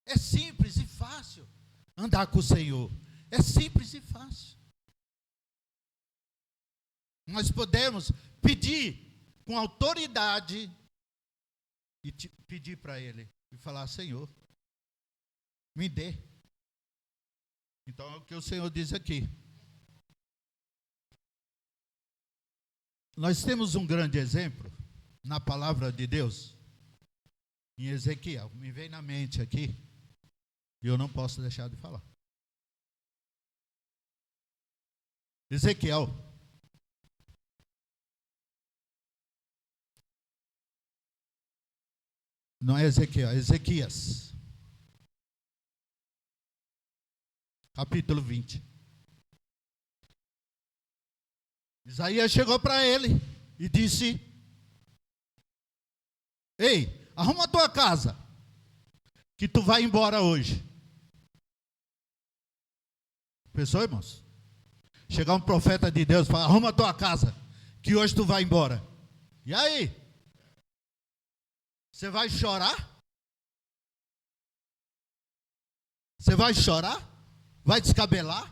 É simples e fácil andar com o Senhor. É simples e fácil. Nós podemos pedir com autoridade e pedir para Ele e falar: Senhor, me dê. Então é o que o Senhor diz aqui. Nós temos um grande exemplo na palavra de Deus, em Ezequiel. Me vem na mente aqui, e eu não posso deixar de falar. Ezequiel. Não é Ezequiel, é Ezequias. Capítulo 20. Isaías chegou para ele e disse: ei, arruma a tua casa, que tu vai embora hoje. Pensou, irmãos? Chegar um profeta de Deus e falar: arruma a tua casa, que hoje tu vai embora. E aí? Você vai chorar? Você vai chorar? Vai descabelar?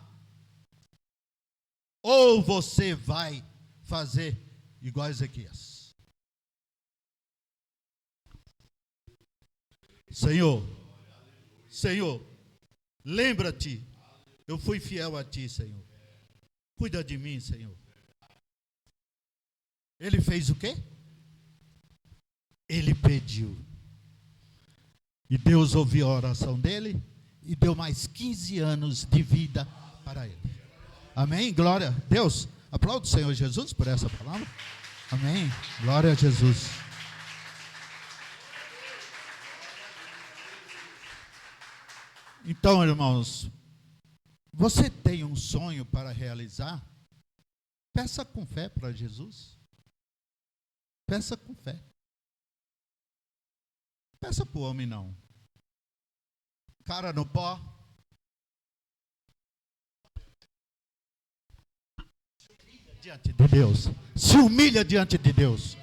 Ou você vai fazer igual a Ezequias? Senhor, lembra-te, eu fui fiel a ti, Senhor. Cuida de mim, Senhor. Ele fez o quê? Ele pediu. E Deus ouviu a oração dele e deu mais 15 anos de vida para ele. Amém? Glória a Deus. Aplauda o Senhor Jesus por essa palavra. Amém? Glória a Jesus. Então, irmãos, você tem um sonho para realizar? Peça com fé para Jesus. Peça com fé. Peça para o homem não. Cara no pó. Diante de Deus. Se humilha diante de Deus.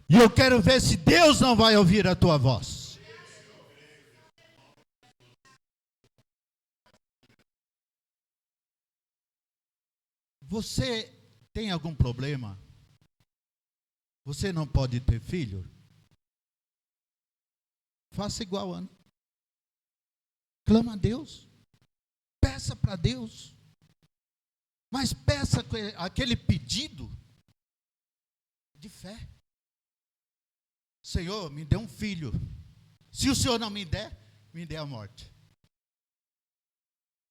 E eu quero ver se Deus não vai ouvir a tua voz. Você tem algum problema? Você não pode ter filho? Faça igual a Ana. Clama a Deus. Peça para Deus. Mas peça aquele pedido de fé. Senhor, me dê um filho. Se o Senhor não me der, me dê a morte.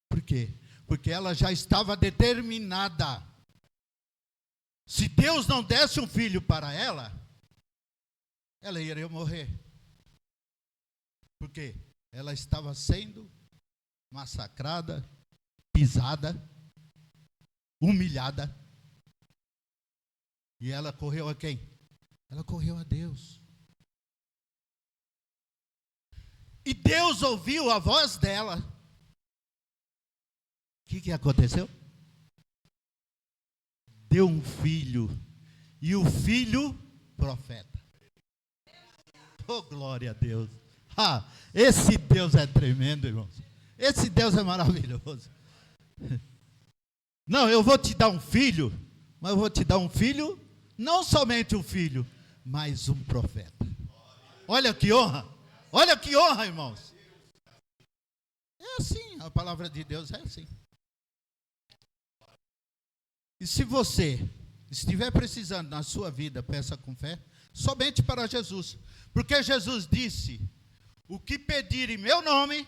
Por quê? Porque ela já estava determinada. Se Deus não desse um filho para ela iria morrer. Porque ela estava sendo massacrada, pisada, humilhada. E ela correu a quem? Ela correu a Deus. E Deus ouviu a voz dela. O que aconteceu? Deu um filho. E o filho, profeta. Oh, glória a Deus. Esse Deus é tremendo, irmãos. Esse Deus é maravilhoso. Não, eu vou te dar um filho, mas eu vou te dar um filho, não somente um filho, mas um profeta. Olha que honra. Olha que honra, irmãos. É assim, a palavra de Deus é assim. E se você estiver precisando na sua vida, peça com fé, somente para Jesus. Porque Jesus disse, o que pedir em meu nome,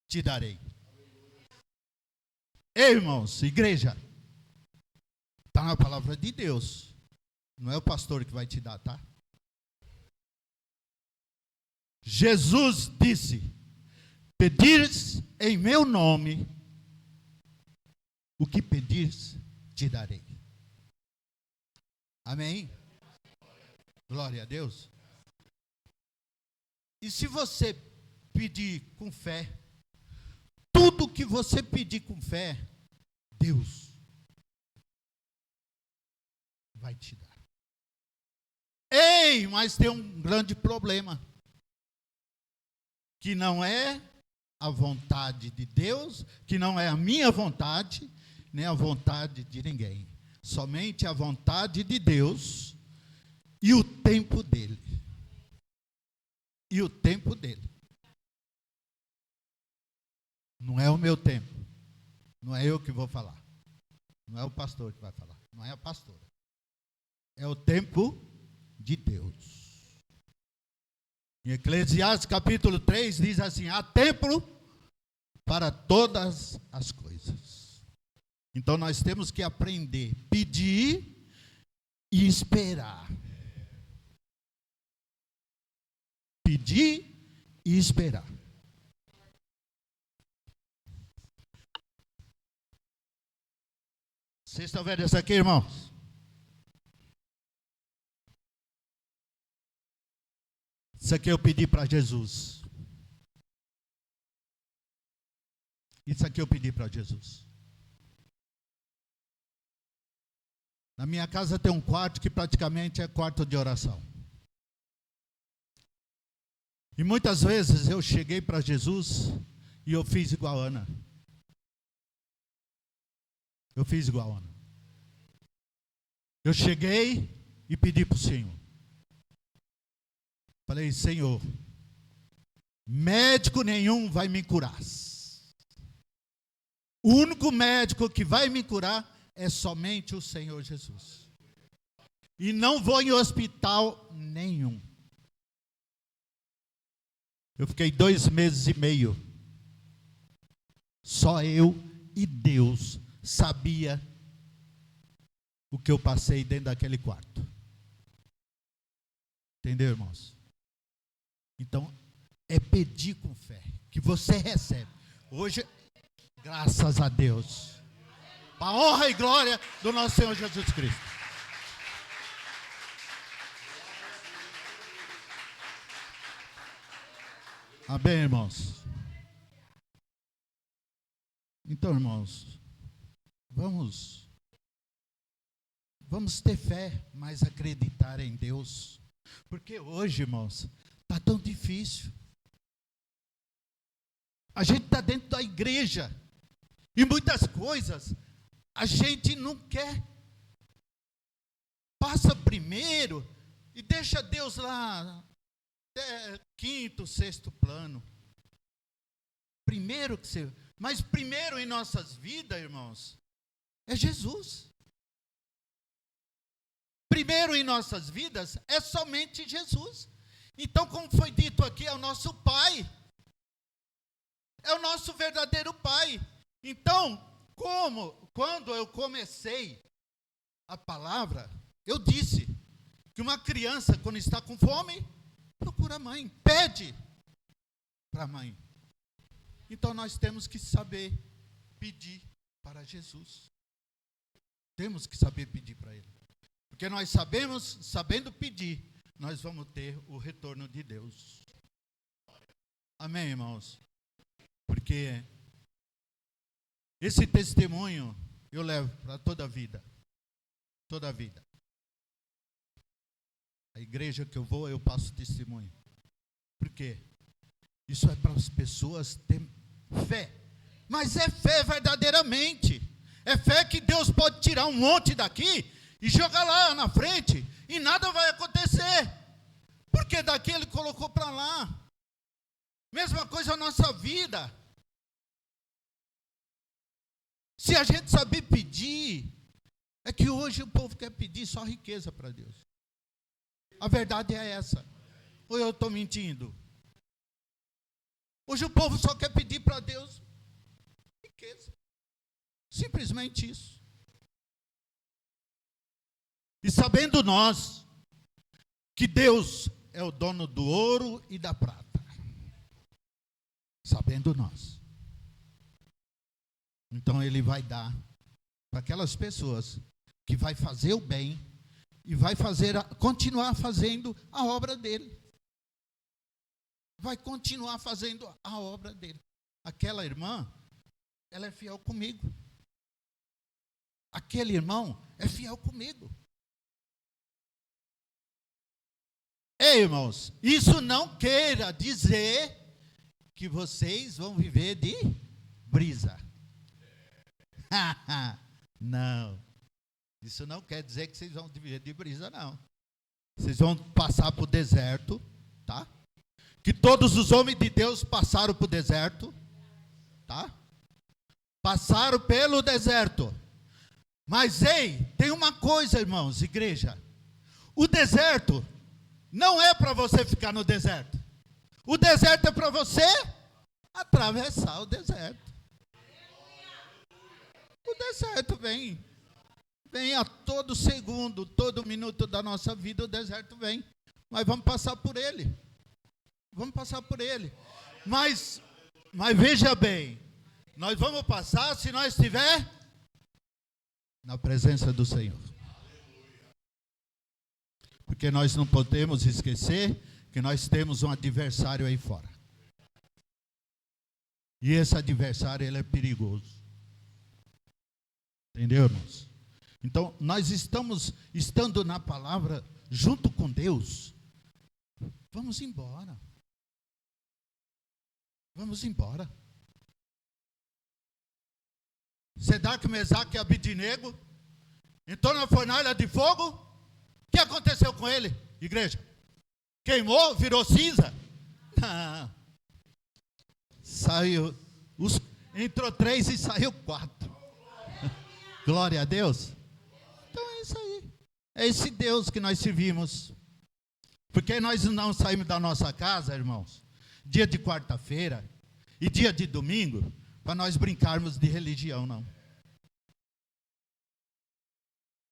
te darei. Ei, irmãos, igreja, está na palavra de Deus. Não é o pastor que vai te dar, tá? Jesus disse, pedires em meu nome, o que pedires, te darei. Amém? Glória a Deus. E se você pedir com fé, tudo que você pedir com fé, Deus vai te dar. Ei, mas tem um grande problema. Que não é a vontade de Deus, que não é a minha vontade, nem a vontade de ninguém. Somente a vontade de Deus e o tempo dele. E o tempo dele. Não é o meu tempo. Não é eu que vou falar. Não é o pastor que vai falar. Não é a pastora. É o tempo de Deus. Em Eclesiastes capítulo 3 diz assim, há tempo para todas as coisas. Então nós temos que aprender, pedir e esperar. Pedir e esperar. Vocês estão vendo isso aqui, irmãos? Isso aqui eu pedi para Jesus. Isso aqui eu pedi para Jesus. Na minha casa tem um quarto que praticamente é quarto de oração. E muitas vezes eu cheguei para Jesus e eu fiz igual a Ana. Eu fiz igual a Ana. Eu cheguei e pedi para o Senhor. Falei, Senhor, médico nenhum vai me curar. O único médico que vai me curar é somente o Senhor Jesus. E não vou em hospital nenhum. Eu fiquei 2 meses e meio. Só eu e Deus sabia o que eu passei dentro daquele quarto. Entendeu, irmãos? Então, é pedir com fé, que você recebe. Hoje, graças a Deus. Para a honra e glória do nosso Senhor Jesus Cristo. Amém, irmãos? Então, irmãos, vamos ter fé, mas acreditar em Deus. Porque hoje, irmãos, está tão difícil. A gente está dentro da igreja. E muitas coisas a gente não quer. Passa primeiro e deixa Deus lá. Até 5º, 6º plano. Primeiro que você. Mas primeiro em nossas vidas, irmãos, é Jesus. Primeiro em nossas vidas é somente Jesus. Então, como foi dito aqui, é o nosso Pai. É o nosso verdadeiro Pai. Então, quando eu comecei a palavra, eu disse que uma criança, quando está com fome, procura a mãe, pede para a mãe. Então nós temos que saber pedir para Jesus. Temos que saber pedir para Ele. Porque nós sabendo pedir, nós vamos ter o retorno de Deus. Amém, irmãos? Porque esse testemunho eu levo para toda a vida. Toda a vida. A igreja que eu vou, eu passo testemunho. Por quê? Isso é para as pessoas terem fé. Mas é fé verdadeiramente. É fé que Deus pode tirar um monte daqui e jogar lá na frente e nada vai acontecer. Porque daqui Ele colocou para lá. Mesma coisa a nossa vida. Se a gente saber pedir, é que hoje o povo quer pedir só riqueza para Deus. A verdade é essa. Ou eu estou mentindo? Hoje o povo só quer pedir para Deus riqueza. Simplesmente isso. E sabendo nós que Deus é o dono do ouro e da prata. Sabendo nós. Então Ele vai dar para aquelas pessoas que vai fazer o bem e vai continuar fazendo a obra dele. Vai continuar fazendo a obra dele. Aquela irmã, ela é fiel comigo. Aquele irmão é fiel comigo. Ei, irmãos, isso não queira dizer que vocês vão viver de brisa. Não. Isso não quer dizer que vocês vão viver de brisa, não. Vocês vão passar para o deserto, tá? Que todos os homens de Deus passaram para o deserto, tá? Passaram pelo deserto. Mas, ei, tem uma coisa, irmãos, igreja. O deserto não é para você ficar no deserto. O deserto é para você atravessar o deserto. O deserto vem a todo segundo, todo minuto da nossa vida, o deserto vem. Mas vamos passar por ele. Vamos passar por ele. Mas veja bem, nós vamos passar se nós estiver na presença do Senhor. Porque nós não podemos esquecer que nós temos um adversário aí fora. E esse adversário, ele é perigoso. Entendeu, irmãos? Então, nós estando na palavra, junto com Deus, vamos embora. Vamos embora. Sedraque, Mesaque e Abidinego entrou na fornalha de fogo. O que aconteceu com ele, igreja? Queimou, virou cinza? Não. Saiu, entrou 3 e saiu 4. Glória a Deus. Então é isso aí. É esse Deus que nós servimos. Porque nós não saímos da nossa casa, irmãos, dia de quarta-feira e dia de domingo, para nós brincarmos de religião, não.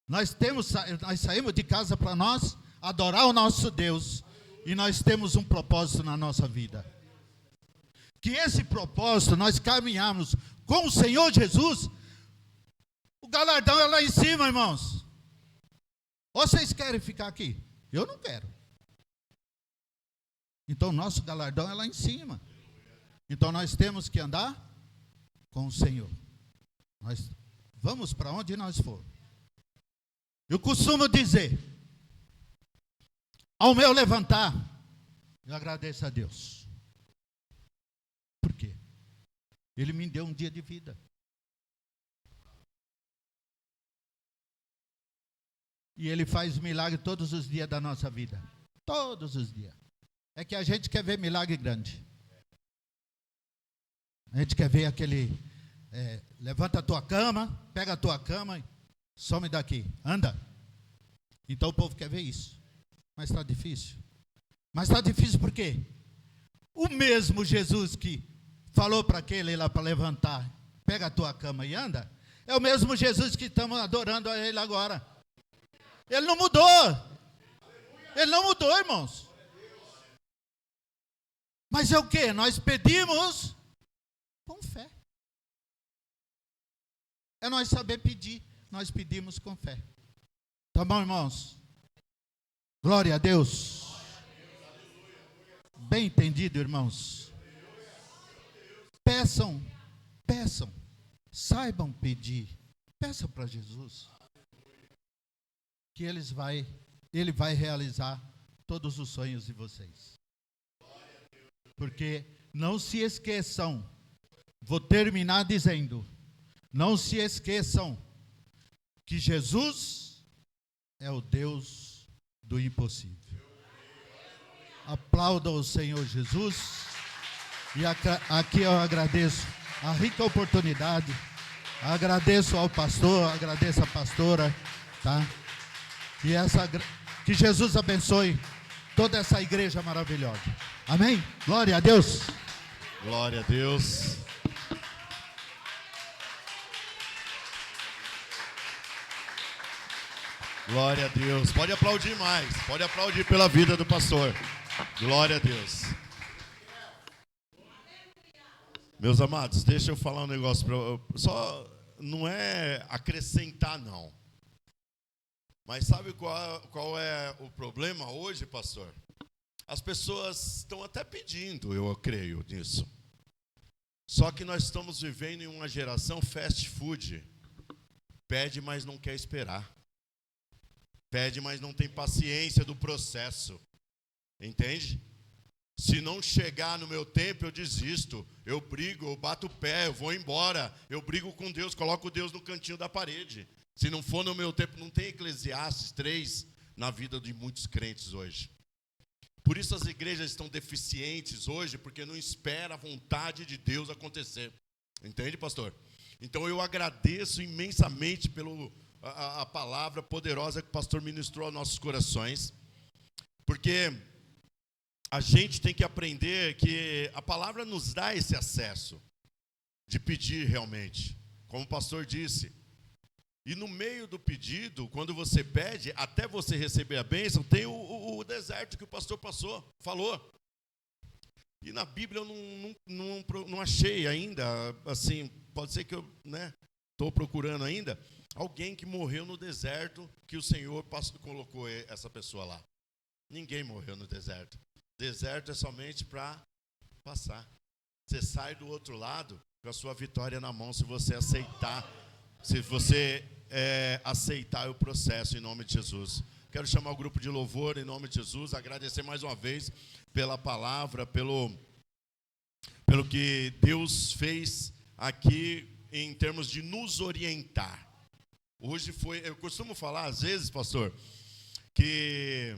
Nós saímos de casa para nós adorar o nosso Deus. E nós temos um propósito na nossa vida. Que esse propósito, nós caminhamos com o Senhor Jesus. O galardão é lá em cima, irmãos. Ou vocês querem ficar aqui? Eu não quero. Então, o nosso galardão é lá em cima. Então, nós temos que andar com o Senhor. Nós vamos para onde nós for. Eu costumo dizer, ao meu levantar, eu agradeço a Deus. Por quê? Ele me deu um dia de vida. E Ele faz milagre todos os dias da nossa vida. Todos os dias. É que a gente quer ver milagre grande. A gente quer ver aquele... levanta a tua cama, pega a tua cama e some daqui. Anda. Então o povo quer ver isso. Mas está difícil. Mas está difícil por quê? O mesmo Jesus que falou para aquele lá para levantar, pega a tua cama e anda, é o mesmo Jesus que estamos adorando a Ele agora. Ele não mudou. Ele não mudou, irmãos. Mas é o quê? Nós pedimos com fé. É nós saber pedir. Nós pedimos com fé. Tá bom, irmãos? Glória a Deus. Bem entendido, irmãos? Peçam, saibam pedir. Peçam para Jesus. Que Ele vai realizar todos os sonhos de vocês. Porque não se esqueçam, vou terminar dizendo, não se esqueçam que Jesus é o Deus do impossível. Aplaudam o Senhor Jesus. E aqui eu agradeço a rica oportunidade. Agradeço ao pastor, agradeço à pastora, tá? Que Jesus abençoe toda essa igreja maravilhosa. Amém? Glória a Deus. Glória a Deus. Glória a Deus. Pode aplaudir mais. Pode aplaudir pela vida do pastor. Glória a Deus. Meus amados, deixa eu falar um negócio para só não é acrescentar não. Mas sabe qual é o problema hoje, pastor? As pessoas estão até pedindo, eu creio nisso. Só que nós estamos vivendo em uma geração fast food. Pede, mas não quer esperar. Pede, mas não tem paciência do processo. Entende? Se não chegar no meu tempo, eu desisto. Eu brigo, eu bato o pé, eu vou embora. Eu brigo com Deus, coloco Deus no cantinho da parede. Se não for no meu tempo, não tem Eclesiastes 3 na vida de muitos crentes hoje. Por isso as igrejas estão deficientes hoje, porque não espera a vontade de Deus acontecer. Entende, pastor? Então eu agradeço imensamente pela palavra poderosa que o pastor ministrou aos nossos corações. Porque a gente tem que aprender que a palavra nos dá esse acesso de pedir realmente. Como o pastor disse. E no meio do pedido, quando você pede, até você receber a bênção, tem o deserto que o pastor falou. E na Bíblia eu não achei ainda, assim, pode ser que eu estou procurando ainda, alguém que morreu no deserto, que o Senhor colocou essa pessoa lá. Ninguém morreu no deserto. Deserto é somente para passar. Você sai do outro lado com a sua vitória na mão, se você aceitar. Se você aceitar o processo em nome de Jesus. Quero chamar o grupo de louvor em nome de Jesus, agradecer mais uma vez pela palavra, pelo que Deus fez aqui em termos de nos orientar. Hoje eu costumo falar às vezes, pastor, que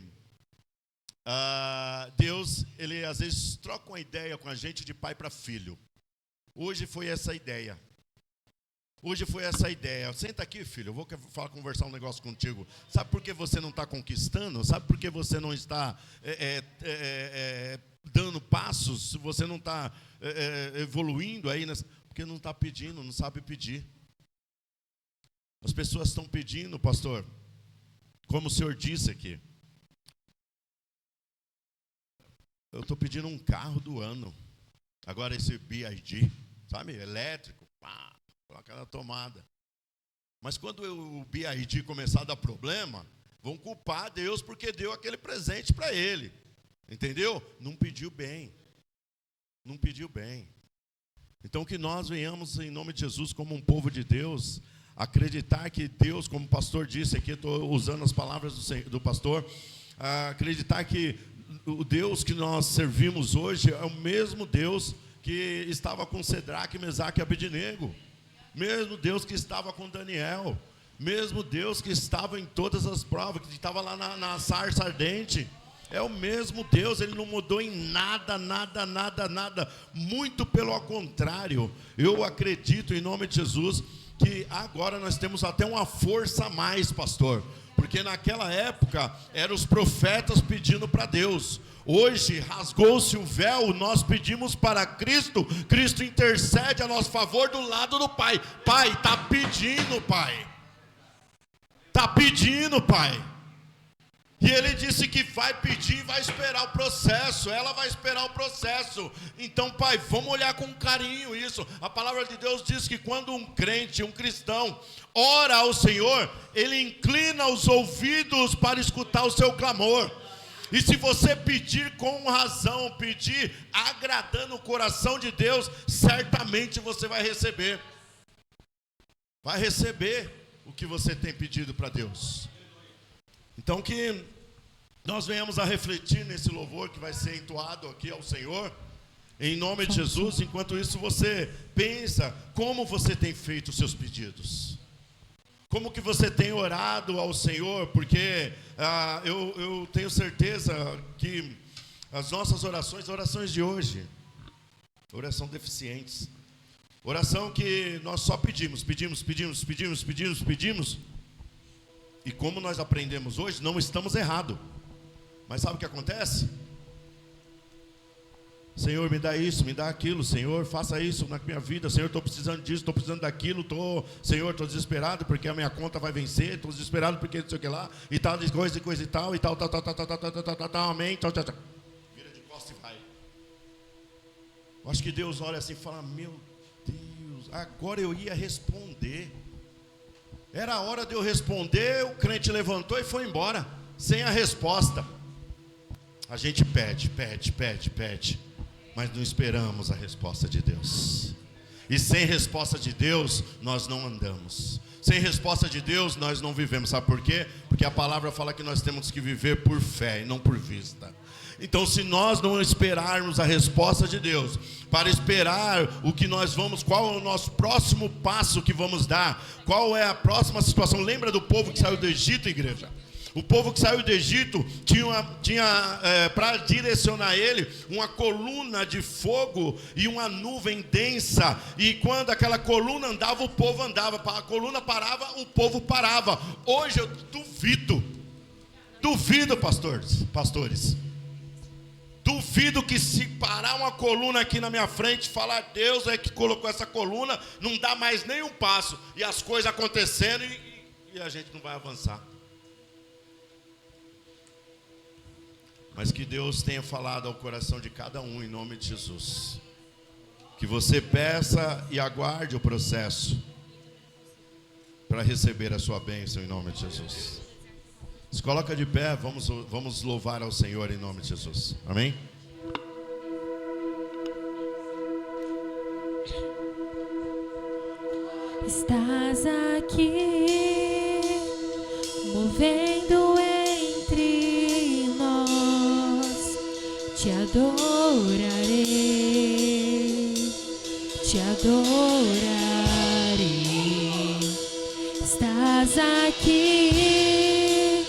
Deus, ele às vezes troca uma ideia com a gente de pai para filho. Hoje foi essa ideia. Senta aqui, filho, eu vou conversar um negócio contigo. Sabe por que você não está conquistando? Sabe por que você não está dando passos? Você não está evoluindo aí? Porque não está pedindo, não sabe pedir. As pessoas estão pedindo, pastor, como o senhor disse aqui. Eu estou pedindo um carro do ano. Agora esse BID, sabe, elétrico, pá. Colocar na tomada. Mas quando o BID começar a dar problema, vão culpar Deus porque deu aquele presente para ele. Entendeu? Não pediu bem. Então que nós venhamos em nome de Jesus como um povo de Deus, acreditar que Deus, como o pastor disse aqui, estou usando as palavras do pastor, acreditar que o Deus que nós servimos hoje é o mesmo Deus que estava com Cedraque, Mesaque e Abednego. Mesmo Deus que estava com Daniel, mesmo Deus que estava em todas as provas, que estava lá na sarça ardente, é o mesmo Deus, ele não mudou em nada, muito pelo contrário. Eu acredito em nome de Jesus que agora nós temos até uma força a mais, pastor, porque naquela época eram os profetas pedindo para Deus. Hoje rasgou-se o véu, nós pedimos para Cristo, Cristo intercede a nosso favor do lado do Pai. Pai, está pedindo, Pai. Está pedindo, Pai. E ele disse que vai pedir e vai esperar o processo. Ela vai esperar o processo. Então, pai, vamos olhar com carinho isso. A palavra de Deus diz que quando um crente, um cristão, ora ao Senhor, ele inclina os ouvidos para escutar o seu clamor. E se você pedir com razão, pedir agradando o coração de Deus, certamente você vai receber. Vai receber o que você tem pedido para Deus. Então que nós venhamos a refletir nesse louvor que vai ser entoado aqui ao Senhor, em nome de Jesus. Enquanto isso você pensa como você tem feito os seus pedidos, como que você tem orado ao Senhor, porque eu tenho certeza que as nossas orações de hoje, oração deficientes, oração que nós só pedimos, e como nós aprendemos hoje, não estamos errados. Mas sabe o que acontece? Senhor, me dá isso, me dá aquilo. Senhor, faça isso na minha vida. Senhor, estou precisando disso, estou precisando daquilo. Senhor, estou desesperado porque a minha conta vai vencer. Estou desesperado porque não sei o que lá. E tal, coisa e tal, amém. Vira de costas e vai. Eu acho que Deus olha assim e fala: meu Deus, agora eu ia responder. Era a hora de eu responder, o crente levantou e foi embora, sem a resposta. A gente pede, mas não esperamos a resposta de Deus. E sem resposta de Deus, nós não andamos. Sem resposta de Deus, nós não vivemos. Sabe por quê? Porque a palavra fala que nós temos que viver por fé e não por vista. Então, se nós não esperarmos a resposta de Deus, para esperar o que nós vamos, qual é o nosso próximo passo que vamos dar, qual é a próxima situação. Lembra do povo que saiu do Egito, igreja? O povo que saiu do Egito tinha para direcionar ele uma coluna de fogo e uma nuvem densa. E quando aquela coluna andava, o povo andava. A coluna parava, o povo parava. Hoje eu duvido, pastores. Duvido que se parar uma coluna aqui na minha frente, falar Deus é que colocou essa coluna, não dá mais nenhum passo. E as coisas acontecendo e a gente não vai avançar. Mas que Deus tenha falado ao coração de cada um em nome de Jesus. Que você peça e aguarde o processo para receber a sua bênção em nome de Jesus. Se coloca de pé, vamos louvar ao Senhor em nome de Jesus. Amém? Estás aqui, movendo entre nós. Te adorarei, te adorarei. Estás aqui,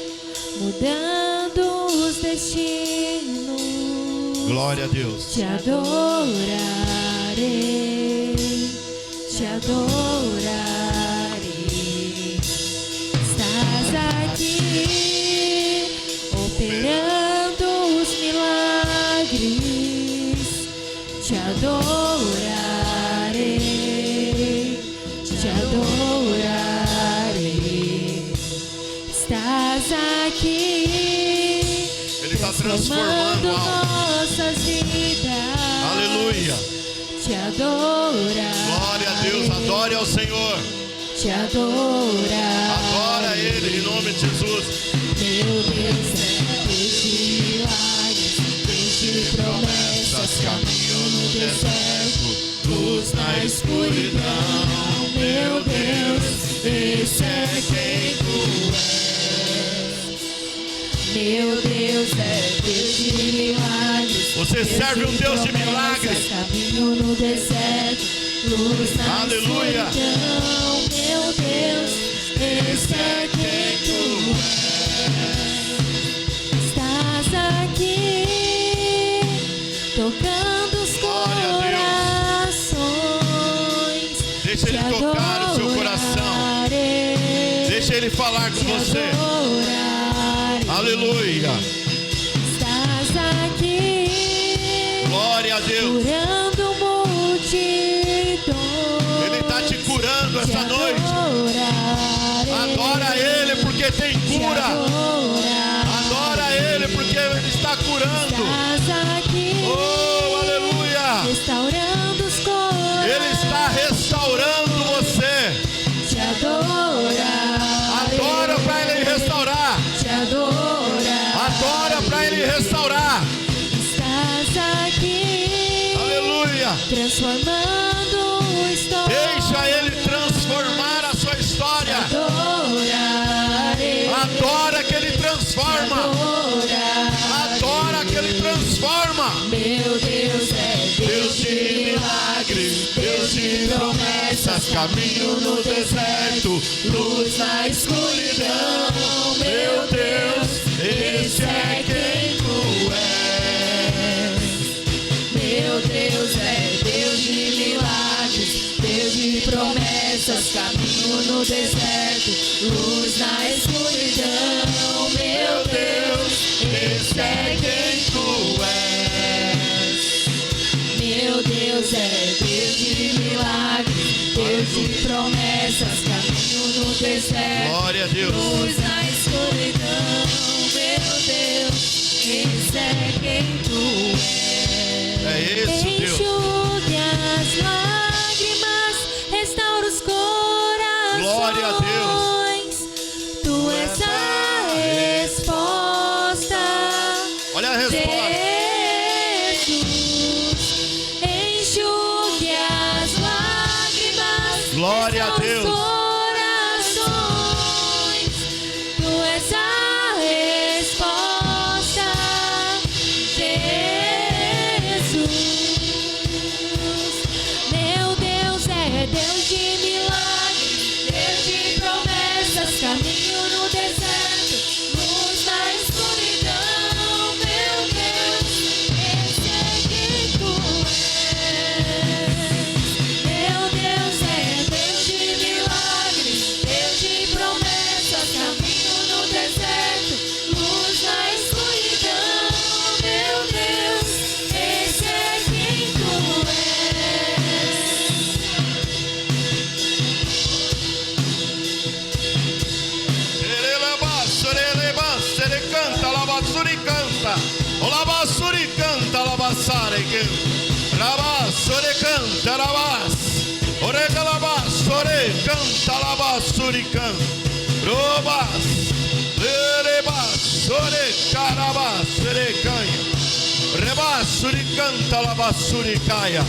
mudando os destinos. Glória a Deus. Te adorarei, te adorarei. Estás aqui, operando os milagres. Te adorarei, te adorarei. Estás aqui, Ele está transformando nossas vidas. Aleluia. Te adorar. Glória a Deus. Adore ao Senhor. Te adorar. Adora Ele em nome de Jesus. Meu Deus, é Deus de milagres, Deus de promessas, caminho no deserto, luz na escuridão. Meu Deus, esse é quem tu és. Meu Deus, é Deus de milagres. Você serve um Deus de milagres. Caminho no deserto, luz na Aleluia. escuridão. Meu Deus, esse é quem tu és. Estás aqui, tocando os Glória a corações. Deixa Ele tocar o seu coração. Deixa Ele falar com você. Aleluia. Estás aqui, Glória a Deus. curando multidões. Ele está te curando essa noite. Adora Ele porque tem cura. Adora Adora para Ele restaurar. Estás aqui, Aleluia. transformando história. Deixa Ele transformar a sua história. Adorarei, Adora que Ele transforma. Adora que Ele transforma. meu Deus é Deus de milagres, Deus de promessas, caminho no deserto, luz na escuridão. Meu Deus, esse é quem tu és. Meu Deus é Deus de milagres, Deus de promessas, caminho no deserto, luz na escuridão. Meu Deus, esse é quem tu és. Meu Deus é Deus de milagres, Deus de promessas, caminho no deserto, Glória a Deus. luz na escuridão. Meu Deus, esse é quem tu és. É esse Deus. Enxugue as lágrimas, restaura os corações. Glória a Deus. Tu és a resposta. Olha a resposta. Jesus, enxugue as lágrimas. Glória a restaura os Deus. corações. Tu és a resposta. Meu Deus é Deus de milagres, Deus de promessas, caminho no deserto, luz na escuridão. Meu Deus, esse é quem tu és. Meu Deus é Deus de milagres, Deus de promessas, caminho no deserto, luz na escuridão. Meu Deus, esse é quem tu és. Ele canta, labassuri canta, o labassuri canta, labassare que, labassure canta, labas, orega labassure canta, labassuri canta, robas, lerebassure carabassure canha, rebassuri canta, labassuri caia,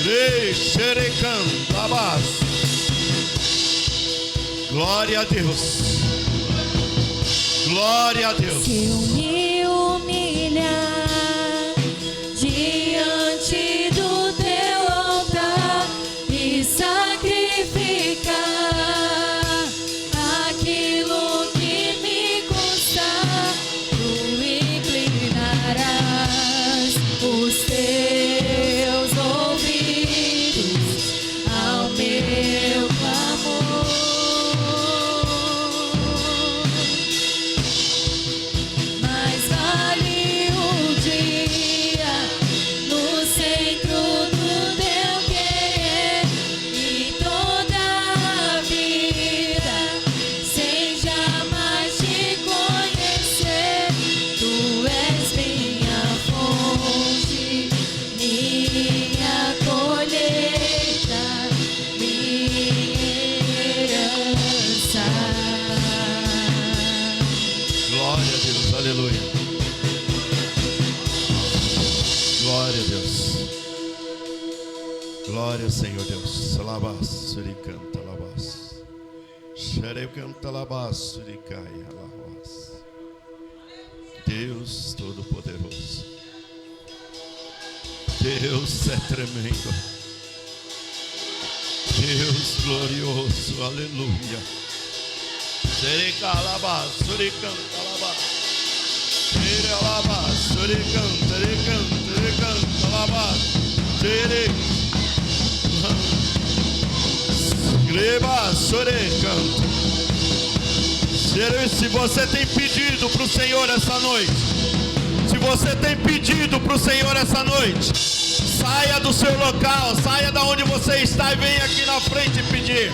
deixere canta, labas. Glória a Deus. Glória a Deus. Se eu me humilhar diante do teu altar e sacrificar aquilo que me custar, tu inclinarás os teus ouvidos ao meu clamor. Mais vale um dia no centro do teu querer e toda a vida sem jamais te conhecer. Tu és minha fonte, minha colheita, minha herança. Glória a Deus, aleluia. Glória a Deus. Glória ao Senhor Deus. Alabás, suricanta, alabás. Xereu canta, alabás, suricaia, alabás. Deus Todo-Poderoso. Deus é tremendo. Deus glorioso, aleluia. Sericalabás, suricanta, alabás. Sericalabás, suricanta, suricanta, alabás. Sericalabás, suricanta. Se você tem pedido para o Senhor essa noite, se você tem pedido para o Senhor essa noite, saia do seu local, saia da onde você está e venha aqui na frente pedir.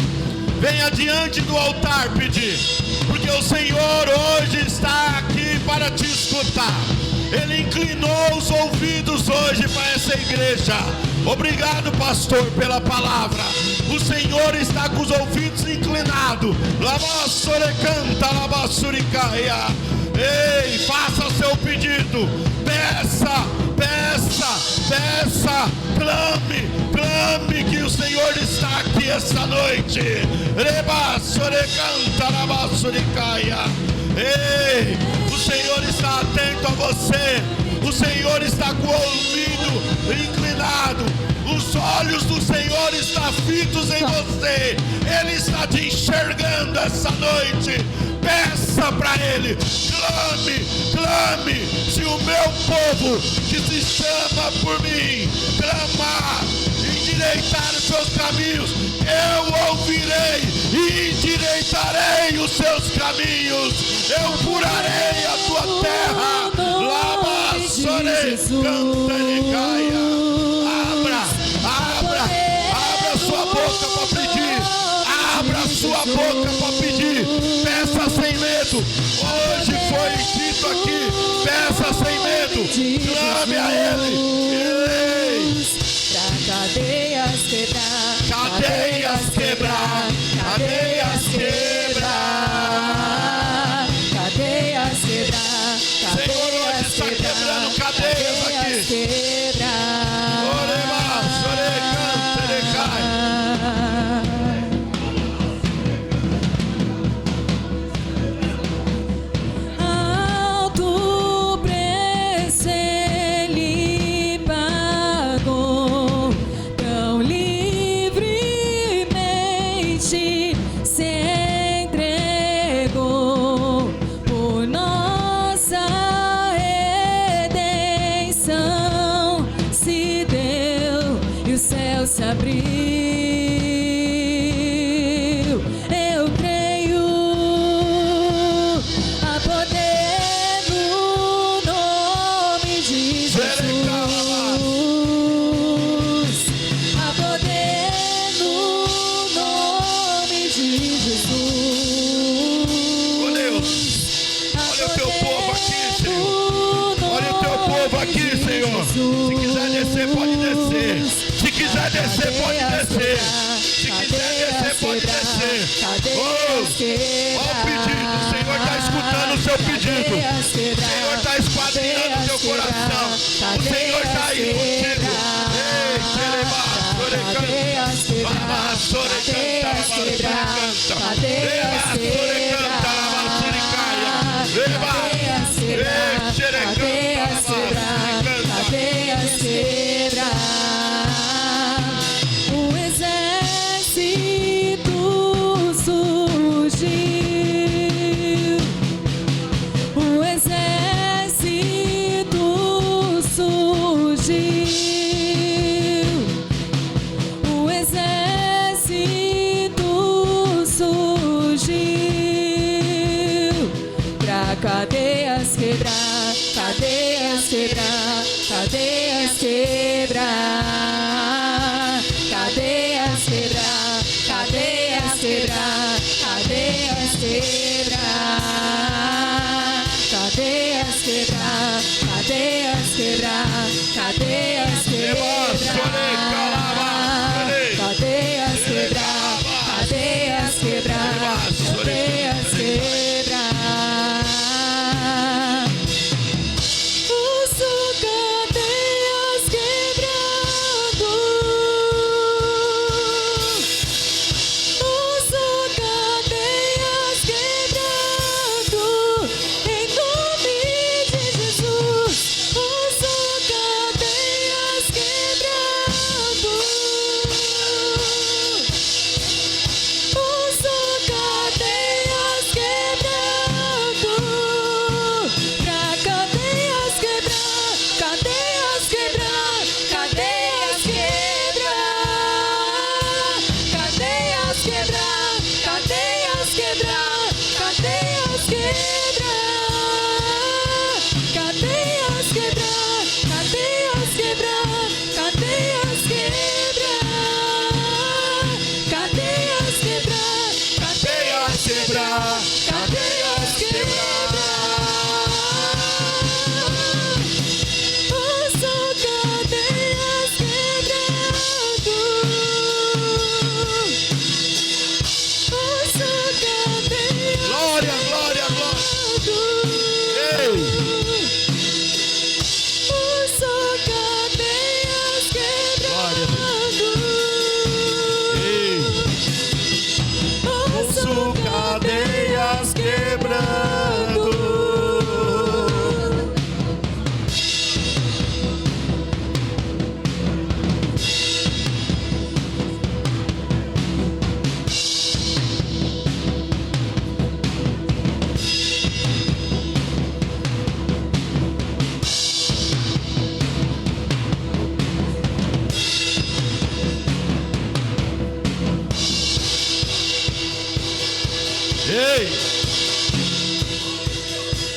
Venha diante do altar pedir, porque o Senhor hoje está aqui para te escutar. Ele inclinou os ouvidos hoje para essa igreja. Obrigado, pastor, pela palavra. O Senhor está com os ouvidos inclinados. Labassore canta, labassuricaia. Ei, faça o seu pedido. Peça, peça, peça. Clame, clame que o Senhor está aqui esta noite. Ei, o Senhor está atento a você. O Senhor está com o ouvido inclinado. Os olhos do Senhor estão fitos em você. Ele está te enxergando essa noite. Peça para Ele. Clame, clame. Se o meu povo que se chama por mim clamar, endireitar os seus caminhos, eu ouvirei e endireitarei os seus caminhos. Eu curarei a tua terra. Lava, sorei, canta e caia. Abra sua boca para pedir. Abra sua boca para pedir. Peça sem medo. Hoje foi dito aqui. Peça sem medo. Clame a Ele. Pra cadeias quebrar. Cadeias quebrar. Cadeias quebrar. Cadeias quebrar. Senhor, hoje está quebrando cadeias aqui. Se abriu, eu creio, há poder no nome de Jesus, há poder no nome de Jesus. Oh Deus, olha o teu povo aqui, Senhor. Olha o teu povo aqui, Senhor. Se quiser descer, pode descer. Se quiser descer, pode descer. Se quiser descer, pode descer. Oh, o pedido. O Senhor está escutando o seu pedido. O Senhor está esquadrinhando o seu coração. O Senhor está aí contigo. Ei, Xerebá, Sorecanta. Vamos, Sorecanta, Sorecanta. Eba, Sorecanta, Sorecaia. Eba, ei, Xerecanta, Sorecanta. Cadeias quebrar. Cadeias quebrar, cadeias quebrar, cadeias quebrar, cadeias quebrar, cadeias quebrar, cadeias quebrar, cadeias quebrar, cadeias quebrar, cadeias quebrar, cadeias quebrar, cadeias quebrar, cadeias quebrar.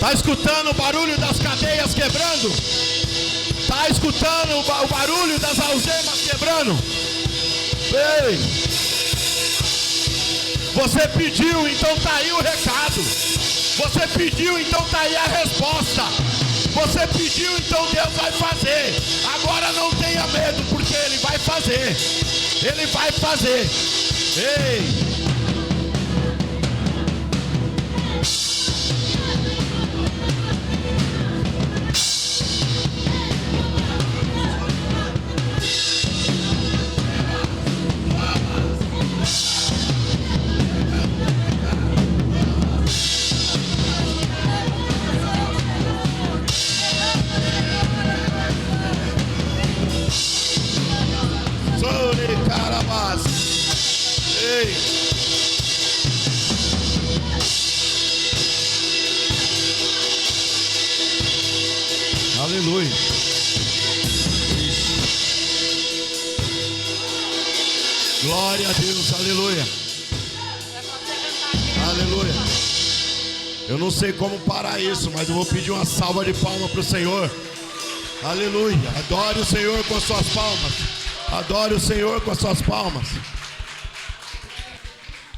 Está escutando o barulho das cadeias quebrando? Está escutando o barulho das algemas quebrando? Ei! Você pediu, então está aí o recado. Você pediu, então está aí a resposta. Você pediu, então Deus vai fazer. Agora não tenha medo, porque Ele vai fazer. Ele vai fazer. Ei! Ei! Aleluia! Glória a Deus, aleluia! Aleluia! Eu não sei como parar isso, mas eu vou pedir uma salva de palmas para o Senhor. Aleluia! Adore o Senhor com as suas palmas. Adore o Senhor com as suas palmas.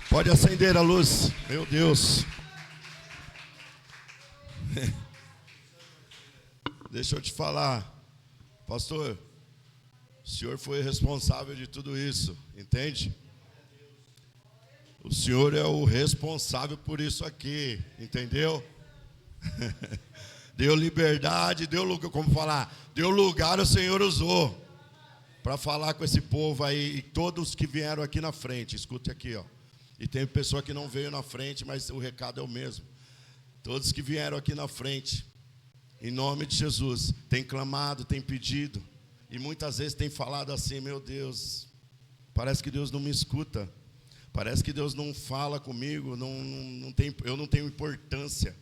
Pode acender a luz. Meu Deus. Deixa eu te falar, pastor. O senhor foi responsável de tudo isso, entende? O senhor é o responsável por isso aqui, entendeu? Deu liberdade, deu lugar, como falar? Deu lugar, o Senhor usou para falar com esse povo aí, e todos que vieram aqui na frente, escute aqui, ó. E tem pessoa que não veio na frente, mas o recado é o mesmo. Todos que vieram aqui na frente, em nome de Jesus, tem clamado, tem pedido, e muitas vezes tem falado assim: meu Deus, parece que Deus não me escuta, parece que Deus não fala comigo, eu não tenho importância,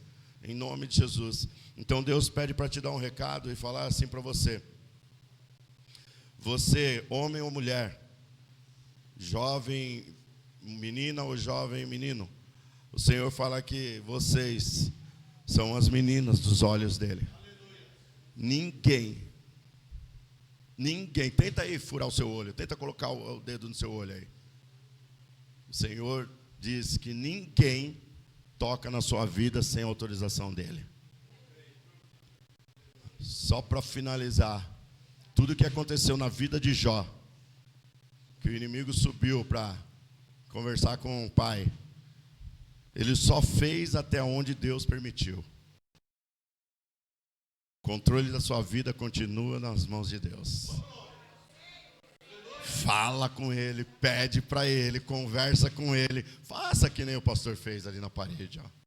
em nome de Jesus. Então Deus pede para te dar um recado e falar assim para você: você, homem ou mulher, jovem menina ou jovem menino, o Senhor fala que vocês são as meninas dos olhos dele. Ninguém, tenta aí furar o seu olho, tenta colocar o dedo no seu olho aí. O Senhor diz que ninguém toca na sua vida sem autorização dele. Só para finalizar, tudo que aconteceu na vida de Jó, que o inimigo subiu para conversar com o pai, ele só fez até onde Deus permitiu. O controle da sua vida continua nas mãos de Deus. Fala com ele, pede para ele, conversa com ele. Faça que nem o pastor fez ali na parede, ó.